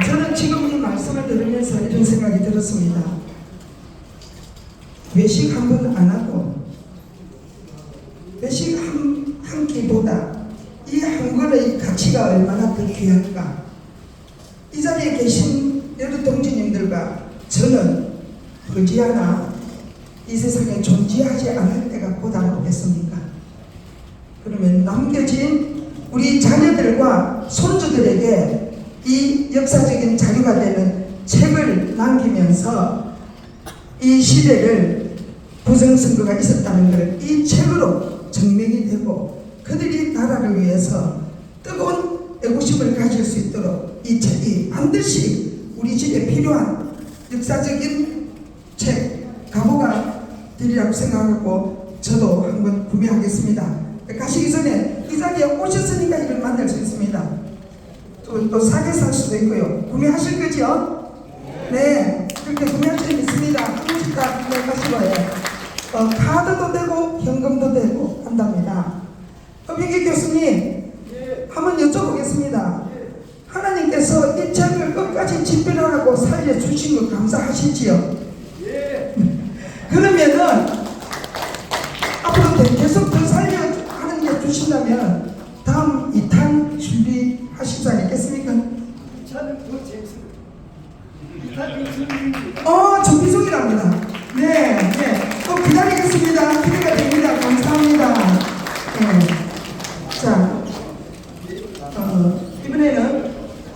저는 지금 이 말씀을 들으면서 이런 생각이 들었습니다. 외식 한 번 안 하고 외식 한 끼보다 이 한 권의 가치가 얼마나 더 귀한가. 이 자리에 계신 여러 동지님들과 저는 머지않아 이 세상에 존재하지 않을 때가 고다르겠습니까? 그러면 남겨진 우리 자녀들과 손주들에게 이 역사적인 자료가 되는 책을 남기면서 이 시대를 부정선거가 있었다는 것을 이 책으로 증명이 되고, 그들이 나라를 위해서 뜨거운 애국심을 가질 수 있도록 이 책이 반드시 우리 집에 필요한 역사적인 책, 가보가 되리라고 생각하고 저도 한번 구매하겠습니다. 가시기 전에 이 자리에 오셨으니까 이걸 만날 수 있습니다. 또 사게 살 수도 있고요. 구매하실 거죠? 네, 그렇게 구매할 수 있습니다. 한 번씩 다 구매하시고요. 카드도 되고 현금도 되고 한답니다. 어병기 교수님, 한번 여쭤보겠습니다. 하나님께서 이 책을 끝까지 집필하라고 살려주신 거 감사하시지요? 그러면은 앞으로 계속 더 살려하는 게 주신다면 다음 2탄 준비하실 수 있겠습니까? 2탄은 더 재밌습니다. 2탄은 준비 중이랍니다. 네. 또 기다리겠습니다. 기대가 됩니다. 감사합니다. 자, 이번에는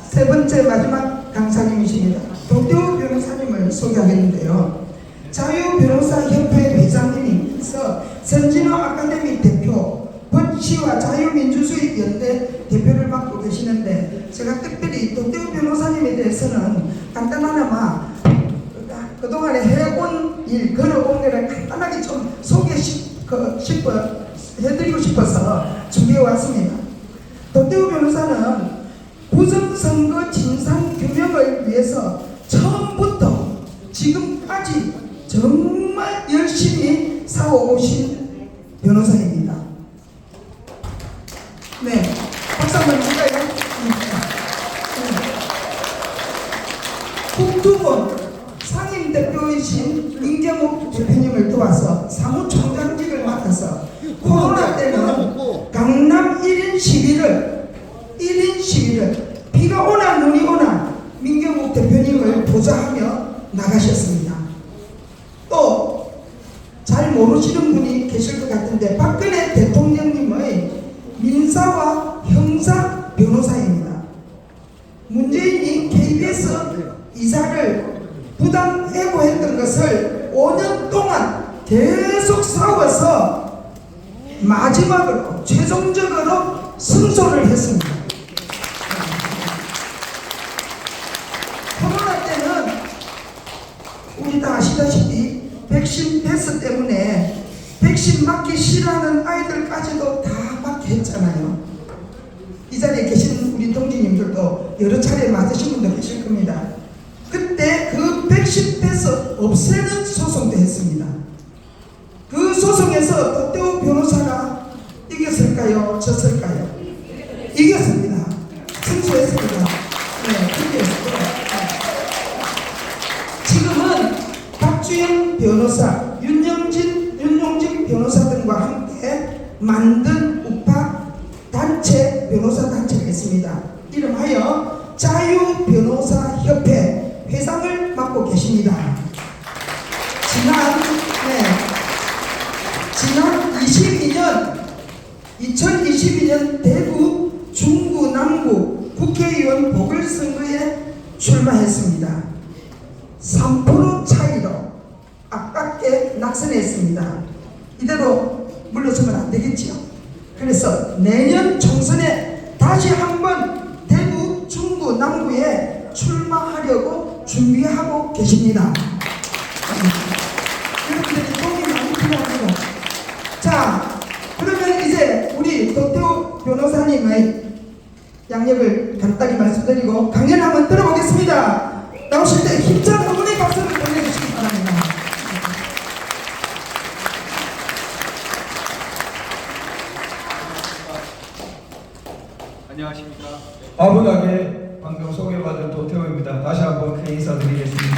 세 번째 마지막 강사님이십니다. 도태우 변호사님을 소개하겠는데요. 자유변호사협회 회장님이면서 선진화 아카데미 대표, 법치와 자유민주수익연대 대표를 맡고 계시는데, 제가 특별히 도태우 변호사님에 대해서는 간단하나마 그동안에 해외 일 걸어온 거를 간단하게 좀 해드리고 싶어서 준비해 왔습니다. 도태우 변호사는 부정선거 진상규명을 위해서 처음부터 지금까지 정말 열심히 싸워오신 변호사입니다. 네, 박수 한번 줄까요? 국토본 상임대표이신 민경욱 대표님을 도와서 사무총장직을 맡아서 코로나 때는 강남 1인 시위를 비가 오나 눈이 오나 민경욱 대표님을 보좌하며 나가셨습니다. 또 잘 모르시는 분이 계실 것 같은데 박근혜 대통령님의 민사와 형사 변호사입니다. 문재인이 KBS 이사를 부당해고했던 것을 5년 동안 계속 싸워서 마지막으로 최종적으로 승소를 했습니다. 코로나 때는 우리 다 아시다시피 백신 패스 때문에 백신 맞기 싫어하는 아이들까지도 다 맞게 했잖아요. 이 자리에 계신 우리 동지님들도 여러 차례 맞으신 분도 계실 겁니다. 그때 그 백신 패스 없애는 소송도 했습니다. 그 소송에서 도태우 변호사가 이겼을까요? 졌을까요? 이겼습니다. 승소했습니다. 네, 이겼습니다. 지금은 박주영 변호사, 윤용진 변호사 등과 함께 만든 우파 단체, 변호사 단체가 있습니다. 이름하여 자유변호사협회 회장을 맡고 계십니다. 지난 2022년 대구, 중구, 남구 국회의원 보궐선거에 출마했습니다. 3% 차이로 아깝게 낙선했습니다. 이대로 물러서면 안 되겠지요. 그래서 내년 총선에 다시 한번 대구, 중구, 남구에 출마하려고 준비하고 계십니다. 여러분들이 도움이 많이 필요합니다. 자, 그러면 이제 우리 도태우 변호사님의 양력을 간단히 말씀드리고 강연 한번 들어보겠습니다. 나오실 때 힘찬 응원의 박수를 보내주시기 바랍니다. 안녕하십니까. 아분하게 방금 소개받은 도태우입니다. 다시 한번 큰 인사드리겠습니다.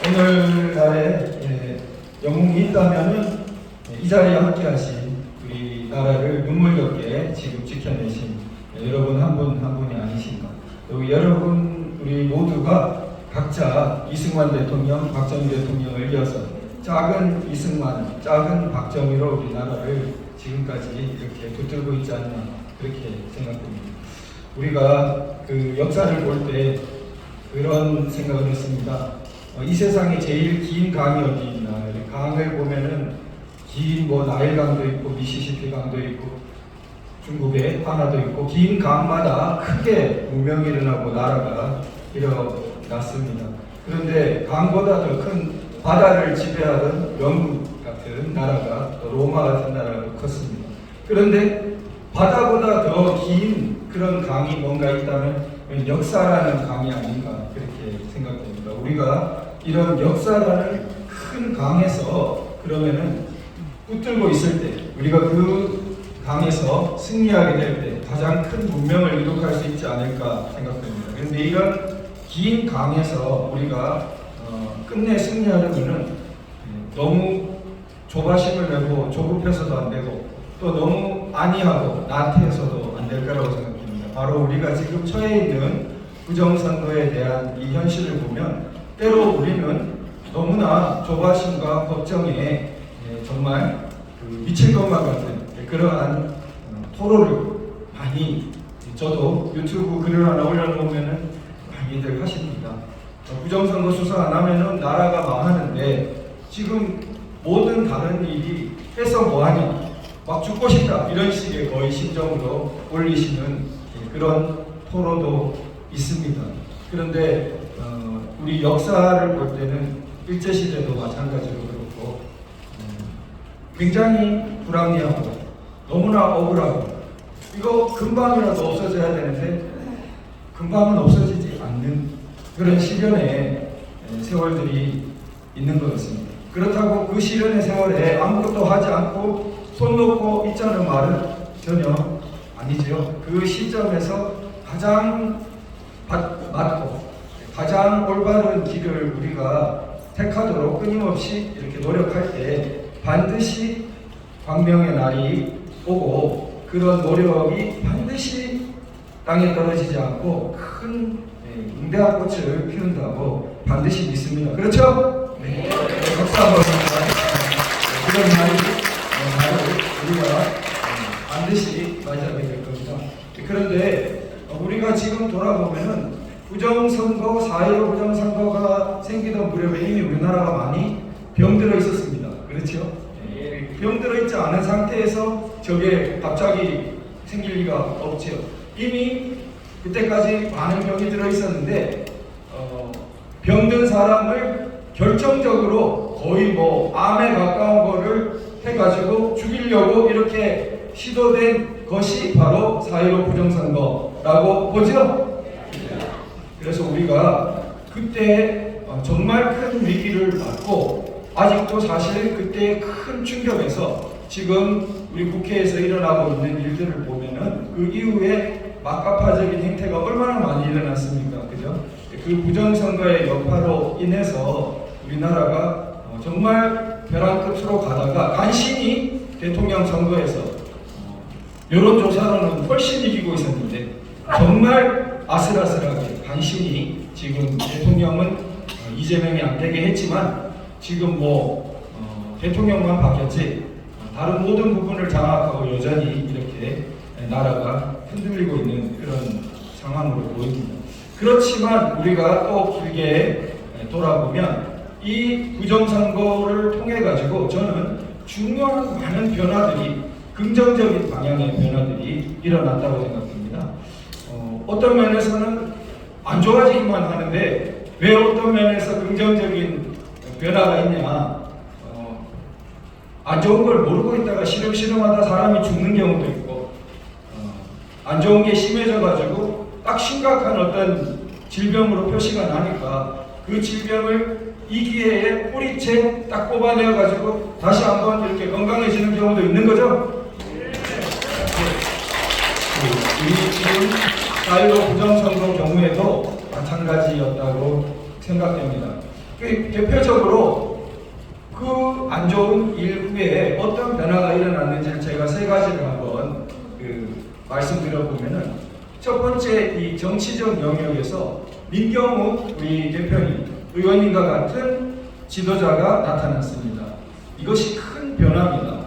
오늘날에 영웅이 있다면은 이 자리에 함께하신 우리나라를 눈물겹게 지금 지켜내신 여러분 한 분 한 분이 아니신가. 또 여러분 우리 모두가 각자 이승만 대통령, 박정희 대통령을 이어서 작은 이승만, 작은 박정희로 우리나라를 지금까지 이렇게 붙들고 있지 않나 그렇게 생각됩니다. 우리가 그 역사를 볼 때 그런 생각을 했습니다. 이 세상에 제일 긴 강이 어디 있나. 강을 보면은 긴 뭐 나일강도 있고 미시시피 강도 있고 중국의 하나도 있고 긴 강마다 크게 문명이 일어나고 나라가 일어났습니다. 그런데 강보다 더 큰 바다를 지배하던 영국 같은 나라가 또 로마 같은 나라가 컸습니다. 그런데 바다보다 더 긴 그런 강이 뭔가 있다면 역사라는 강이 아닌가 그렇게 생각됩니다. 우리가 이런 역사라는 큰 강에서 그러면은 붙들고 있을 때 우리가 그 강에서 승리하게 될 때 가장 큰 문명을 이룩할 수 있지 않을까 생각됩니다. 그런데 이런 긴 강에서 우리가 끝내 승리하려면은 너무 조바심을 내고 조급해서도 안 되고 또 너무 안이하고 나태해서도 안 될 거라고 생각합니다. 바로 우리가 지금 처해 있는 부정선거에 대한 이 현실을 보면 때로 우리는 너무나 조바심과 걱정에 정말 미칠 것만 같은 그러한 토로를 많이 저도 유튜브 글을 하나 올려놓으면은 많이들 하십니다. 부정선거 수사 안 하면은 나라가 망하는데 지금 모든 다른 일이 해서 뭐하니 막 죽고 싶다 이런 식의 거의 심정으로 올리시는 그런 토로도 있습니다. 그런데 우리 역사를 볼 때는 일제시대도 마찬가지로 그렇고 굉장히 불합리하고 너무나 억울하고 이거 금방이라도 없어져야 되는데 금방은 없어지지 않는 그런 시련의 세월들이 있는 것 같습니다. 그렇다고 그 시련의 세월에 아무것도 하지 않고 손 놓고 있자는 말은 전혀 아니죠. 그 시점에서 가장 맞고 가장 올바른 길을 우리가 택하도록 끊임없이 이렇게 노력할 때 반드시 광명의 날이 오고 그런 노력이 반드시 땅에 떨어지지 않고 큰 응대한 꽃을 피운다고 반드시 믿습니다. 그렇죠? 네. 박수 한번 그런 날을 우리가 반드시 맞이하게 될 겁니다. 그런데 우리가 지금 돌아보면은 부정선거, 4.15 부정선거가 생기던 무렵에 이미 우리나라가 많이 병들어 있었습니다. 그렇죠? 병들어 있지 않은 상태에서 저게 갑자기 생길 리가 없죠. 이미 그때까지 많은 병이 들어 있었는데 병든 사람을 결정적으로 거의 뭐 암에 가까운 거를 해가지고 죽이려고 이렇게 시도된 것이 바로 4.15 부정선거라고 보죠. 그래서 우리가 그때 정말 큰 위기를 맞고 아직도 사실 그때의 큰 충격에서 지금 우리 국회에서 일어나고 있는 일들을 보면은 그 이후에 막가파적인 행태가 얼마나 많이 일어났습니까? 그죠? 그 부정선거의 여파로 인해서 우리나라가 정말 벼랑 끝으로 가다가 간신히 대통령 선거에서 여론조사로는 훨씬 이기고 있었는데 정말 아슬아슬하게 간신히 지금 대통령은 이재명이 안 되게 했지만 지금 대통령만 바뀌었지 다른 모든 부분을 장악하고 여전히 이렇게 나라가 흔들리고 있는 그런 상황으로 보입니다. 그렇지만 우리가 또 길게 돌아보면 이 부정선거를 통해 가지고 저는 중요한 많은 변화들이 긍정적인 방향의 변화들이 일어났다고 생각합니다. 어떤 면에서는 안 좋아지기만 하는데 왜 어떤 면에서 긍정적인 변화가 있냐? 안 좋은 걸 모르고 있다가 시름시름하다 사람이 죽는 경우도 있고 안 좋은 게 심해져가지고 딱 심각한 어떤 질병으로 표시가 나니까 그 질병을 이 기회에 뿌리채 딱 뽑아내어가지고 다시 한번 이렇게 건강해지는 경우도 있는 거죠. 우리 지금 4.15 부정선거 경우에도 마찬가지였다고 생각됩니다. 대표적으로 그 안 좋은 일 후에 어떤 변화가 일어났는지를 제가 세 가지를 한번 말씀드려보면은 첫 번째 이 정치적 영역에서 민경욱 우리 대표님, 의원님과 같은 지도자가 나타났습니다. 이것이 큰 변화입니다.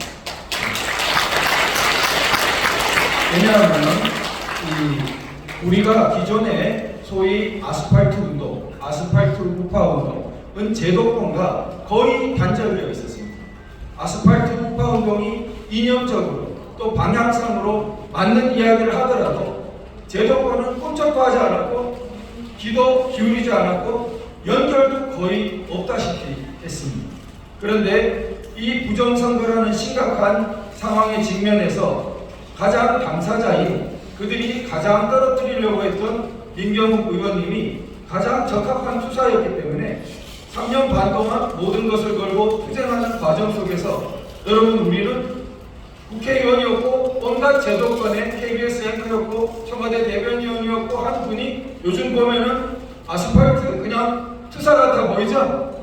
왜냐하면 우리가 기존에 소위 아스팔트 운동, 아스팔트 우파 운동은 제도권과 거의 단절되어 있었습니다. 아스팔트 우파 운동이 이념적으로 또 방향상으로 맞는 이야기를 하더라도 제도권은 꼼짝도 하지 않았고 귀도 기울이지 않았고 연결도 거의 없다시피 했습니다. 그런데 이 부정선거라는 심각한 상황에 직면해서 가장 당사자인 그들이 가장 떨어뜨리려고 했던 민경욱 의원님이 가장 적합한 투사였기 때문에 3년 반 동안 모든 것을 걸고 투쟁하는 과정 속에서 여러분 우리는 국회의원이었고 온갖 제도권의 KBS 앵커였고 청와대 대변인이었고 한 분이 요즘 보면은 아스팔트 그냥 투사 같아 보이죠?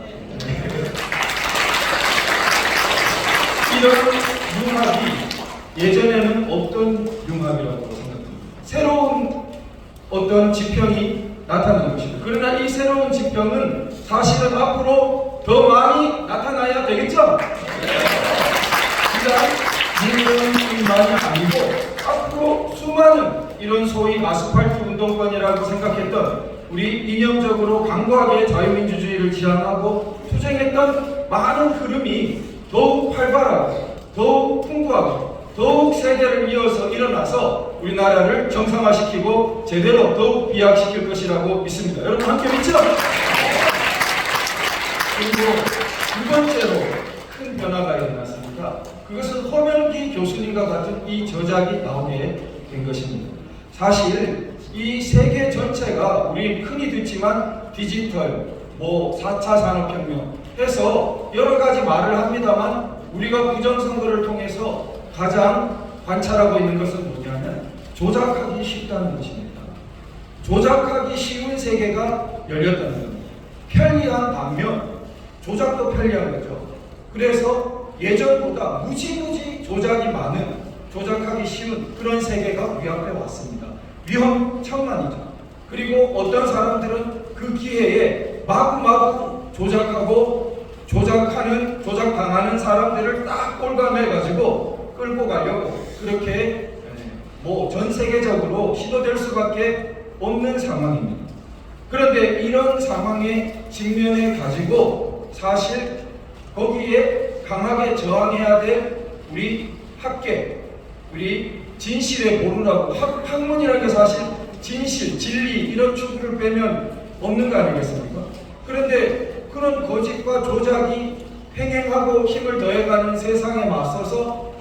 이런 융합이 예전에는 없던 융합이라고 생각합니다. 새로운 어떤 지평이 나타나는 것입니다. 그러나 이 새로운 지평은 사실은 앞으로 더 많이 나타나야 되겠죠? 민주주의만이 아니고 앞으로 수많은 이런 소위 아스팔트 운동권이라고 생각했던 우리 이념적으로 강고하게 자유민주주의를 지향하고 투쟁했던 많은 흐름이 더욱 활발하고 더욱 풍부하고 더욱 세대를 이어서 일어나서 우리나라를 정상화시키고 제대로 더욱 비약시킬 것이라고 믿습니다. 여러분 함께 믿죠? 그리고 두 번째로 큰 변화가 일어났습니다. 그것은 허명기 교수님과 같은 이 저작이 나오게 된 것입니다. 사실 이 세계 전체가 우리 흔히 듣지만 디지털, 4차 산업혁명 해서 여러 가지 말을 합니다만 우리가 부정선거를 통해서 가장 관찰하고 있는 것은 뭐냐면 조작하기 쉽다는 것입니다. 조작하기 쉬운 세계가 열렸다는 겁니다. 편리한 반면 조작도 편리한 거죠. 그래서 예전보다 무지무지 조작이 많은, 조작하기 쉬운 그런 세계가 우리 앞에 왔습니다. 위험천만이죠. 그리고 어떤 사람들은 그 기회에 마구마구 조작하고 조작당하는 사람들을 딱 꼴감해가지고 끌고 가려고 그렇게 전 세계적으로 시도될 수밖에 없는 상황입니다. 그런데 이런 상황에 직면해 가지고 사실 거기에 강하게 저항해야 될 우리 학계, 우리 진실의 보루라고, 학문이라는 게 사실 진실, 진리 이런 추구를 빼면 없는 거 아니겠습니까? 그런데 그런 거짓과 조작이 횡행하고 힘을 더해가는 세상에 맞서서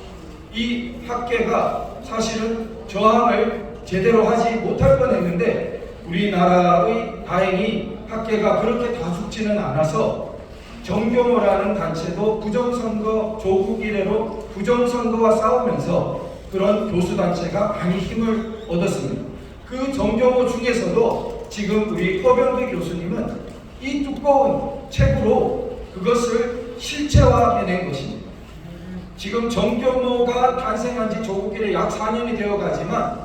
이 학계가 사실은 저항을 제대로 하지 못할 뻔했는데 우리나라의 다행히 학계가 그렇게 다 죽지는 않아서 정교모라는 단체도 부정선거 조국 이래로 부정선거와 싸우면서 그런 교수단체가 많이 힘을 얻었습니다. 그 정교모 중에서도 지금 우리 허병기 교수님은 이 두꺼운 책으로 그것을 실체화해낸 것입니다. 지금 정교모가 탄생한 지 조국 이래 약 4년이 되어 가지만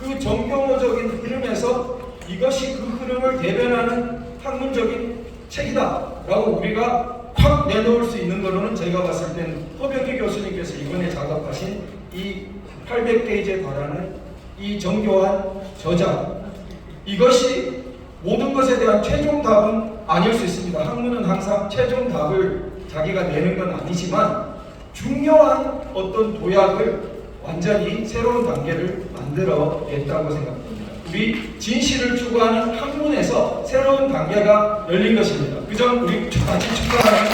그 정교모적인 흐름에서 이것이 그 흐름을 대변하는 학문적인 책이다 라고 우리가 확 내놓을 수 있는 거로는 제가 봤을 때는 허병기 교수님께서 이번에 작업하신 이 800페이지에 달하는 이 정교한 저작, 이것이 모든 것에 대한 최종 답은 아닐 수 있습니다. 학문은 항상 최종 답을 자기가 내는 건 아니지만 중요한 어떤 도약을 완전히 새로운 단계를 만들어냈다고 생각합니다. 우리 진실을 추구하는 학문에서 새로운 단계가 열린 것입니다. 그 점 우리 같이 축하하는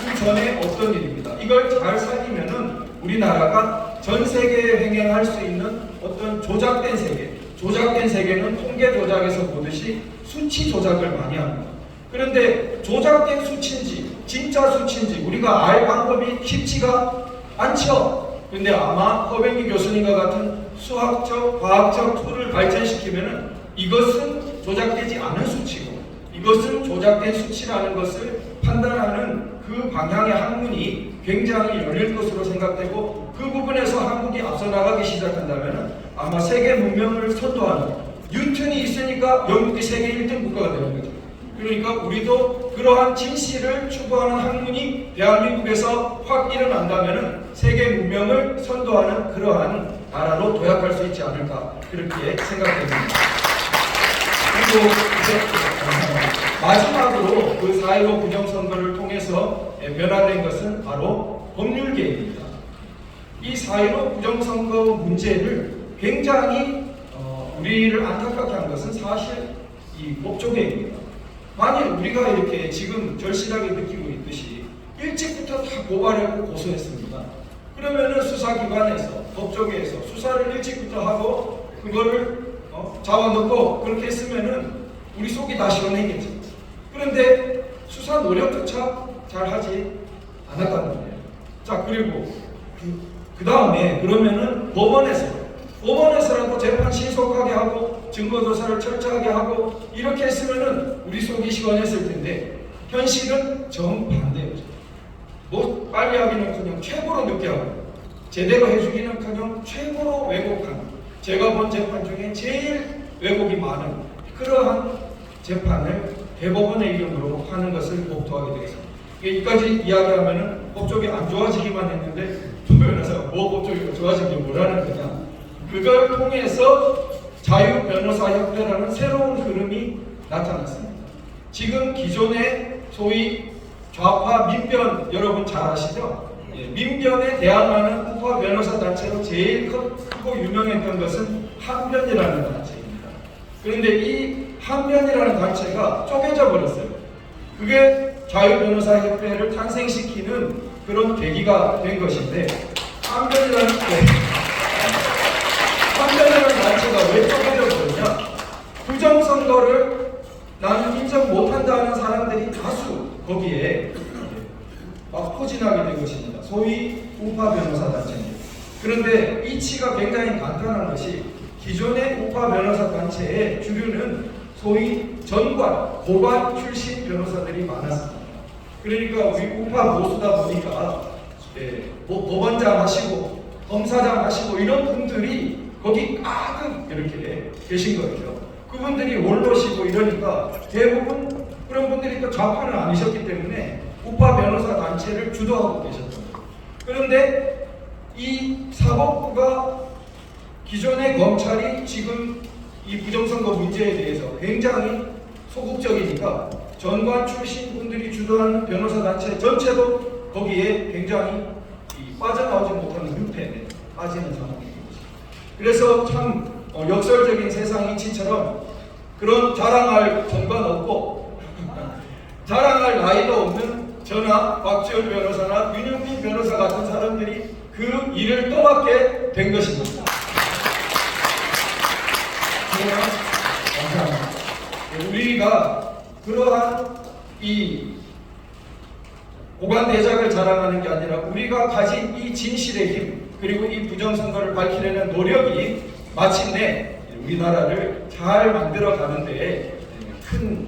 그 전에 어떤 일입니다. 이걸 잘 살리면은 우리나라가 전 세계에 횡행할 수 있는 어떤 조작된 세계, 조작된 세계는 통계 조작에서 보듯이 수치 조작을 많이 합니다. 그런데 조작된 수치인지 진짜 수치인지 우리가 알 방법이 쉽지가 않죠. 근데 아마 허병기 교수님과 같은 수학적, 과학적 툴을 발전시키면은 이것은 조작되지 않은 수치고 이것은 조작된 수치라는 것을 판단하는 그 방향의 학문이 굉장히 열릴 것으로 생각되고 그 부분에서 한국이 앞서 나가기 시작한다면은 아마 세계 문명을 선도하는 뉴턴이 있으니까 영국이 세계 1등 국가가 되는 거죠. 그러니까 우리도 그러한 진실을 추구하는 학문이 대한민국에서 확 일어난다면 세계 문명을 선도하는 그러한 나라로 도약할 수 있지 않을까 그렇게 생각됩니다. 그리고 이제 마지막으로 그 4.15 부정선거를 통해서 변화된 것은 바로 법률개입니다. 이 4.15 부정선거 문제를 굉장히 우리를 안타깝게 한 것은 사실 이 법조계입니다. 만일 우리가 이렇게 지금 절실하게 느끼고 있듯이 일찍부터 다 고발했고 고소했습니다. 그러면은 수사기관에서 법조계에서 수사를 일찍부터 하고 그거를 잡아놓고 그렇게 했으면은 우리 속이 다 시원했겠죠. 그런데 수사 노력조차 잘 하지 않았다는 거예요. 자, 그리고 그 다음에 그러면은 법원에서라도 재판 신속하게 하고 증거조사를 철저하게 하고 이렇게 했으면은 우리 속이 시원했을 텐데 현실은 정반대였죠. 뭐 빨리 하기는커녕 최고로 늦게 하고 제대로 해주기는커녕 최고로 왜곡하는, 제가 본 재판 중에 제일 왜곡이 많은 그러한 재판을 대법원의 이름으로 하는 것을 목도하게 되겠습니다. 여기까지 이야기하면은 법조계 안 좋아지기만 했는데 두 변호사가 뭐 법조계가 좋아진 게 뭐라는 거냐, 그걸 통해서 자유변호사협회라는 새로운 흐름이 나타났습니다. 지금 기존의 소위 좌파 민변 여러분 잘 아시죠? 민변에 대항하는 우파 변호사 단체로 제일 크고 유명했던 것은 한변이라는 단체입니다. 그런데 이 한변이라는 단체가 쪼개져 버렸어요. 그게 자유변호사협회를 탄생시키는 그런 계기가 된 것인데, 한변이라는 단체가 왜 쪼개져 버렸냐? 부정선거를 나는 인정 못한다는 사람들이 다수 거기에 막 포진하게 된 것입니다. 소위 우파 변호사 단체입니다. 그런데 이치가 굉장히 간단한 것이, 기존의 우파 변호사 단체의 주류는 소위 전관, 고관 출신 변호사들이 많았습니다. 그러니까 우리 우파 보수다 보니까 법원장 하시고 검사장 하시고 이런 분들이 거기 가득 이렇게 계신 거죠. 그분들이 원로시고 이러니까 대부분 그런 분들이 또 좌파는 아니셨기 때문에 우파 변호사 단체를 주도하고 계셨던 거예요. 그런데 이 사법부가 기존의 검찰이 지금 이 부정선거 문제에 대해서 굉장히 소극적이니까 전관 출신 분들이 주도하는 변호사 단체 전체도 거기에 굉장히 빠져나오지 못하는 늪에 빠지는 상황입니다. 그래서 참 역설적인 세상 이치처럼 그런 자랑할 전관 없고 자랑할 나이도 없는 저나 박지원 변호사나 윤영빈 변호사 같은 사람들이 그 일을 떠맡게 된 것입니다. 감사합니다. 우리가 그러한 이 고관대작을 자랑하는 게 아니라 우리가 가진 이 진실의 힘, 그리고 이 부정선거를 밝히려는 노력이 마침내 우리나라를 잘 만들어 가는 데에 큰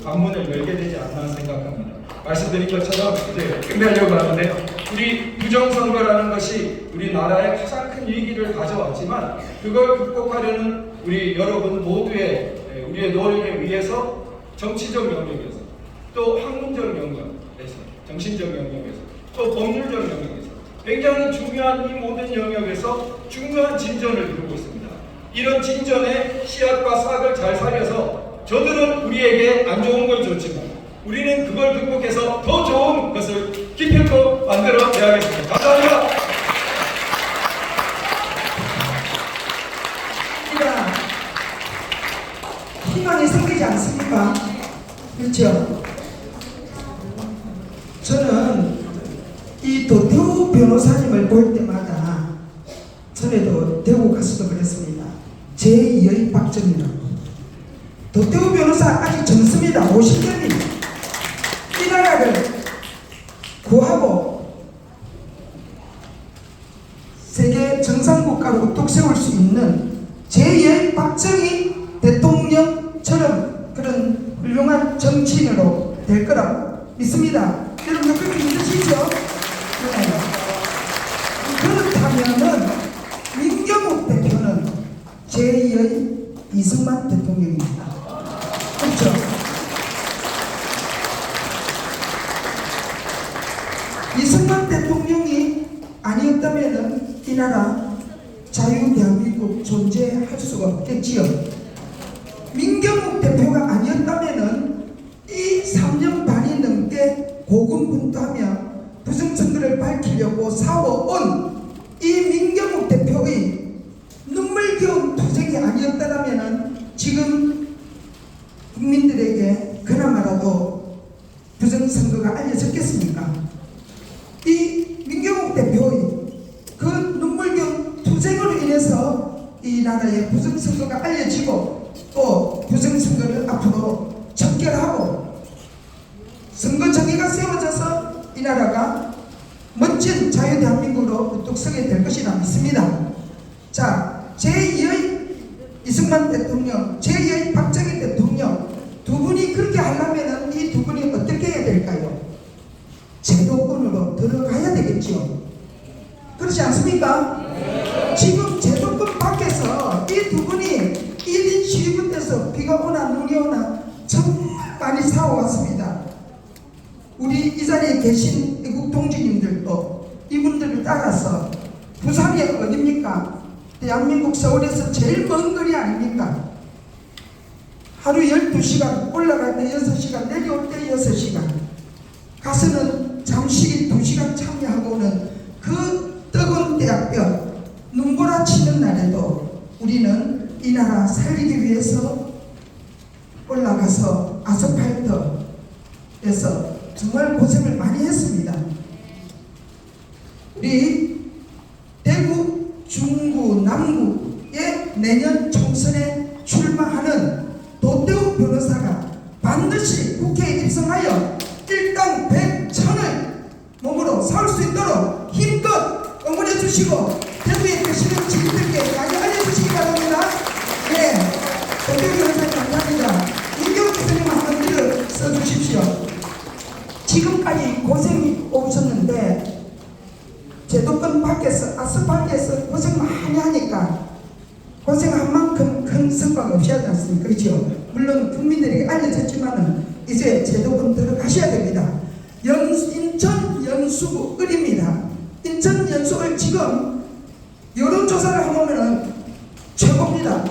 관문을 열게 되지 않나 생각합니다. 말씀드린 것처럼 이제 끝내려고 하는데, 우리 부정선거라는 것이 우리나라에 가장 큰 위기를 가져왔지만 그걸 극복하려는 우리 여러분 모두의 우리의 노력에 의해서 정치적 영역에서, 또 학문적 영역에서, 정신적 영역에서, 또 법률적 영역에서 굉장히 중요한 이 모든 영역에서 중요한 진전을 이루고 있습니다. 이런 진전의 씨앗과 싹을 잘 살려서 저들은 우리에게 안 좋은 걸 줬지만 우리는 그걸 극복해서 더 좋은 것을 기필코 만들어 내야겠습니다. 감사합니다. 희망이 생기지 않습니까? 그렇죠? 저는 이 도태우 변호사님을 볼 때마다, 전에도 대구 가서도 그랬습니다. 제2의 박정희라고. 도태우 변호사 아직 젊습니다. 50대입니다. 이 나라를 구하고 세계 정상국가로 우뚝 세울 수 있는 제2의 박정희 대통령처럼 그런 훌륭한 정치인으로 될 거라고 믿습니다. 여러분 그렇게 믿으시죠? 네. 그렇다면은 민경욱 대표는 제2의 이승만 대통령입니다. 그렇죠? 이승만 대통령이 아니었다면은 이 나라 자유대한민국 존재할 수가 없겠지요. 민경욱 대표가 아니었다면은 이 3년 반이 넘게 고군분투하며 부정선거를 밝히려고 싸워온 이 민경욱 대표의 눈물겨운 투쟁이 아니었다면은 지금 국민들에게 그나마라도 부정선거가 알려졌겠습니까? 이 민경욱 대표의 그 눈물겨운 투쟁으로 인해서 이 나라의 부정선거가 알려지고 또 부정선거를 앞으로 척결하고 선거 정의가 세워져서 이 나라가 멋진 자유대한민국으로 우뚝 서게 될 것이라 믿습니다. 자, 제2의 이승만 대통령, 제2의 박정희 대통령 두 분이 그렇게 하려면 이 두 분이 어떻게 해야 될까요? 제도권으로 들어가야 되겠죠. 그렇지 않습니까? 지금 제도권 밖에서 이 두 분이 1인 시위부터서 비가 오나 눈이 오나 정말 많이 싸워왔습니다. 우리 이 자리에 계신 애국 동지님들도 이분들을 따라서 부산이 어딥니까? 대한민국 서울에서 제일 먼 거리 아닙니까? 하루 12시간 올라갈 때 6시간 내려올 때 6시간 가서는 잠시 2시간 참여하고는 그 뜨거운 대학병 눈보라 치는 날에도 우리는 이 나라 살리기 위해서 정말 고생을 많이 했습니다. 우리 대구, 중구, 남구의 내년 총선에 출마하는 도태우 변호사가 반드시 국회에 입성하여 일당 100,000을 몸으로 싸울 수 있도록 힘껏 응원해 주시고 대구에 계시는 지인들께 많이 알려주시기 바랍니다. 네, 도태우 변호사님 감사합니다. 이경 기자님 한번 글을 써주십시오. 지금까지 고생이 오셨는데 제도권 밖에서 아스팔트에서 고생 많이 하니까 고생한 만큼 큰 성과가 없이 하지 않습니까? 그렇죠? 물론 국민들에게 알려졌지만은 이제 제도권 들어가셔야 됩니다. 인천 연수구 을입니다. 인천 연수을 지금 여론조사를 해보면은 최고입니다.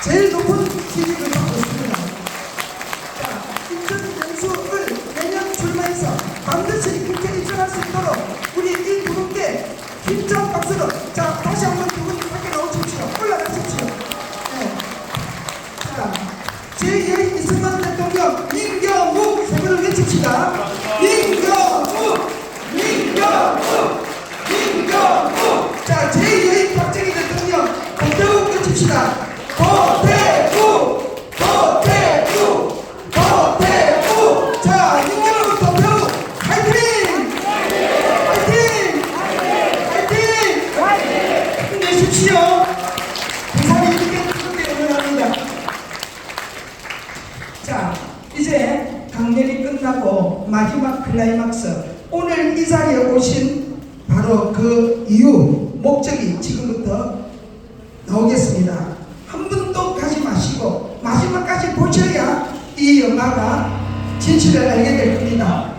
제일 높은 지지를 받고 있습니다. 자, 인천 연수을 내년 출마해서 반드시 국회에 입성할 수 있도록 우리 이 두 분께 힘찬 박수로, 자, 다시 한번 두 분이 밖에 나오십시오. 올라가십시오. 네. 자, 제2의 이승만 대통령 민경욱 세 분을 외칩시다. 민경욱! 민경욱! 민경욱! 자, 제2의 박정희 대통령 도태우 외칩시다. 도태우! 도태우! 도태우! 자, 민경욱 도태우 화이팅! 화이팅! 화이팅! 힘내십시오. 부산이 이렇게 뜨겁게 응원합니다. 자, 이제 강연이 끝나고 마지막 클라이막스, 오늘 이 자리에 오신 바로 그 이유, 목적이 지금부터 나오겠습니다. 한 분도 가지 마시고 마지막까지 보셔야 이 영화가 진실을 알게 될 겁니다.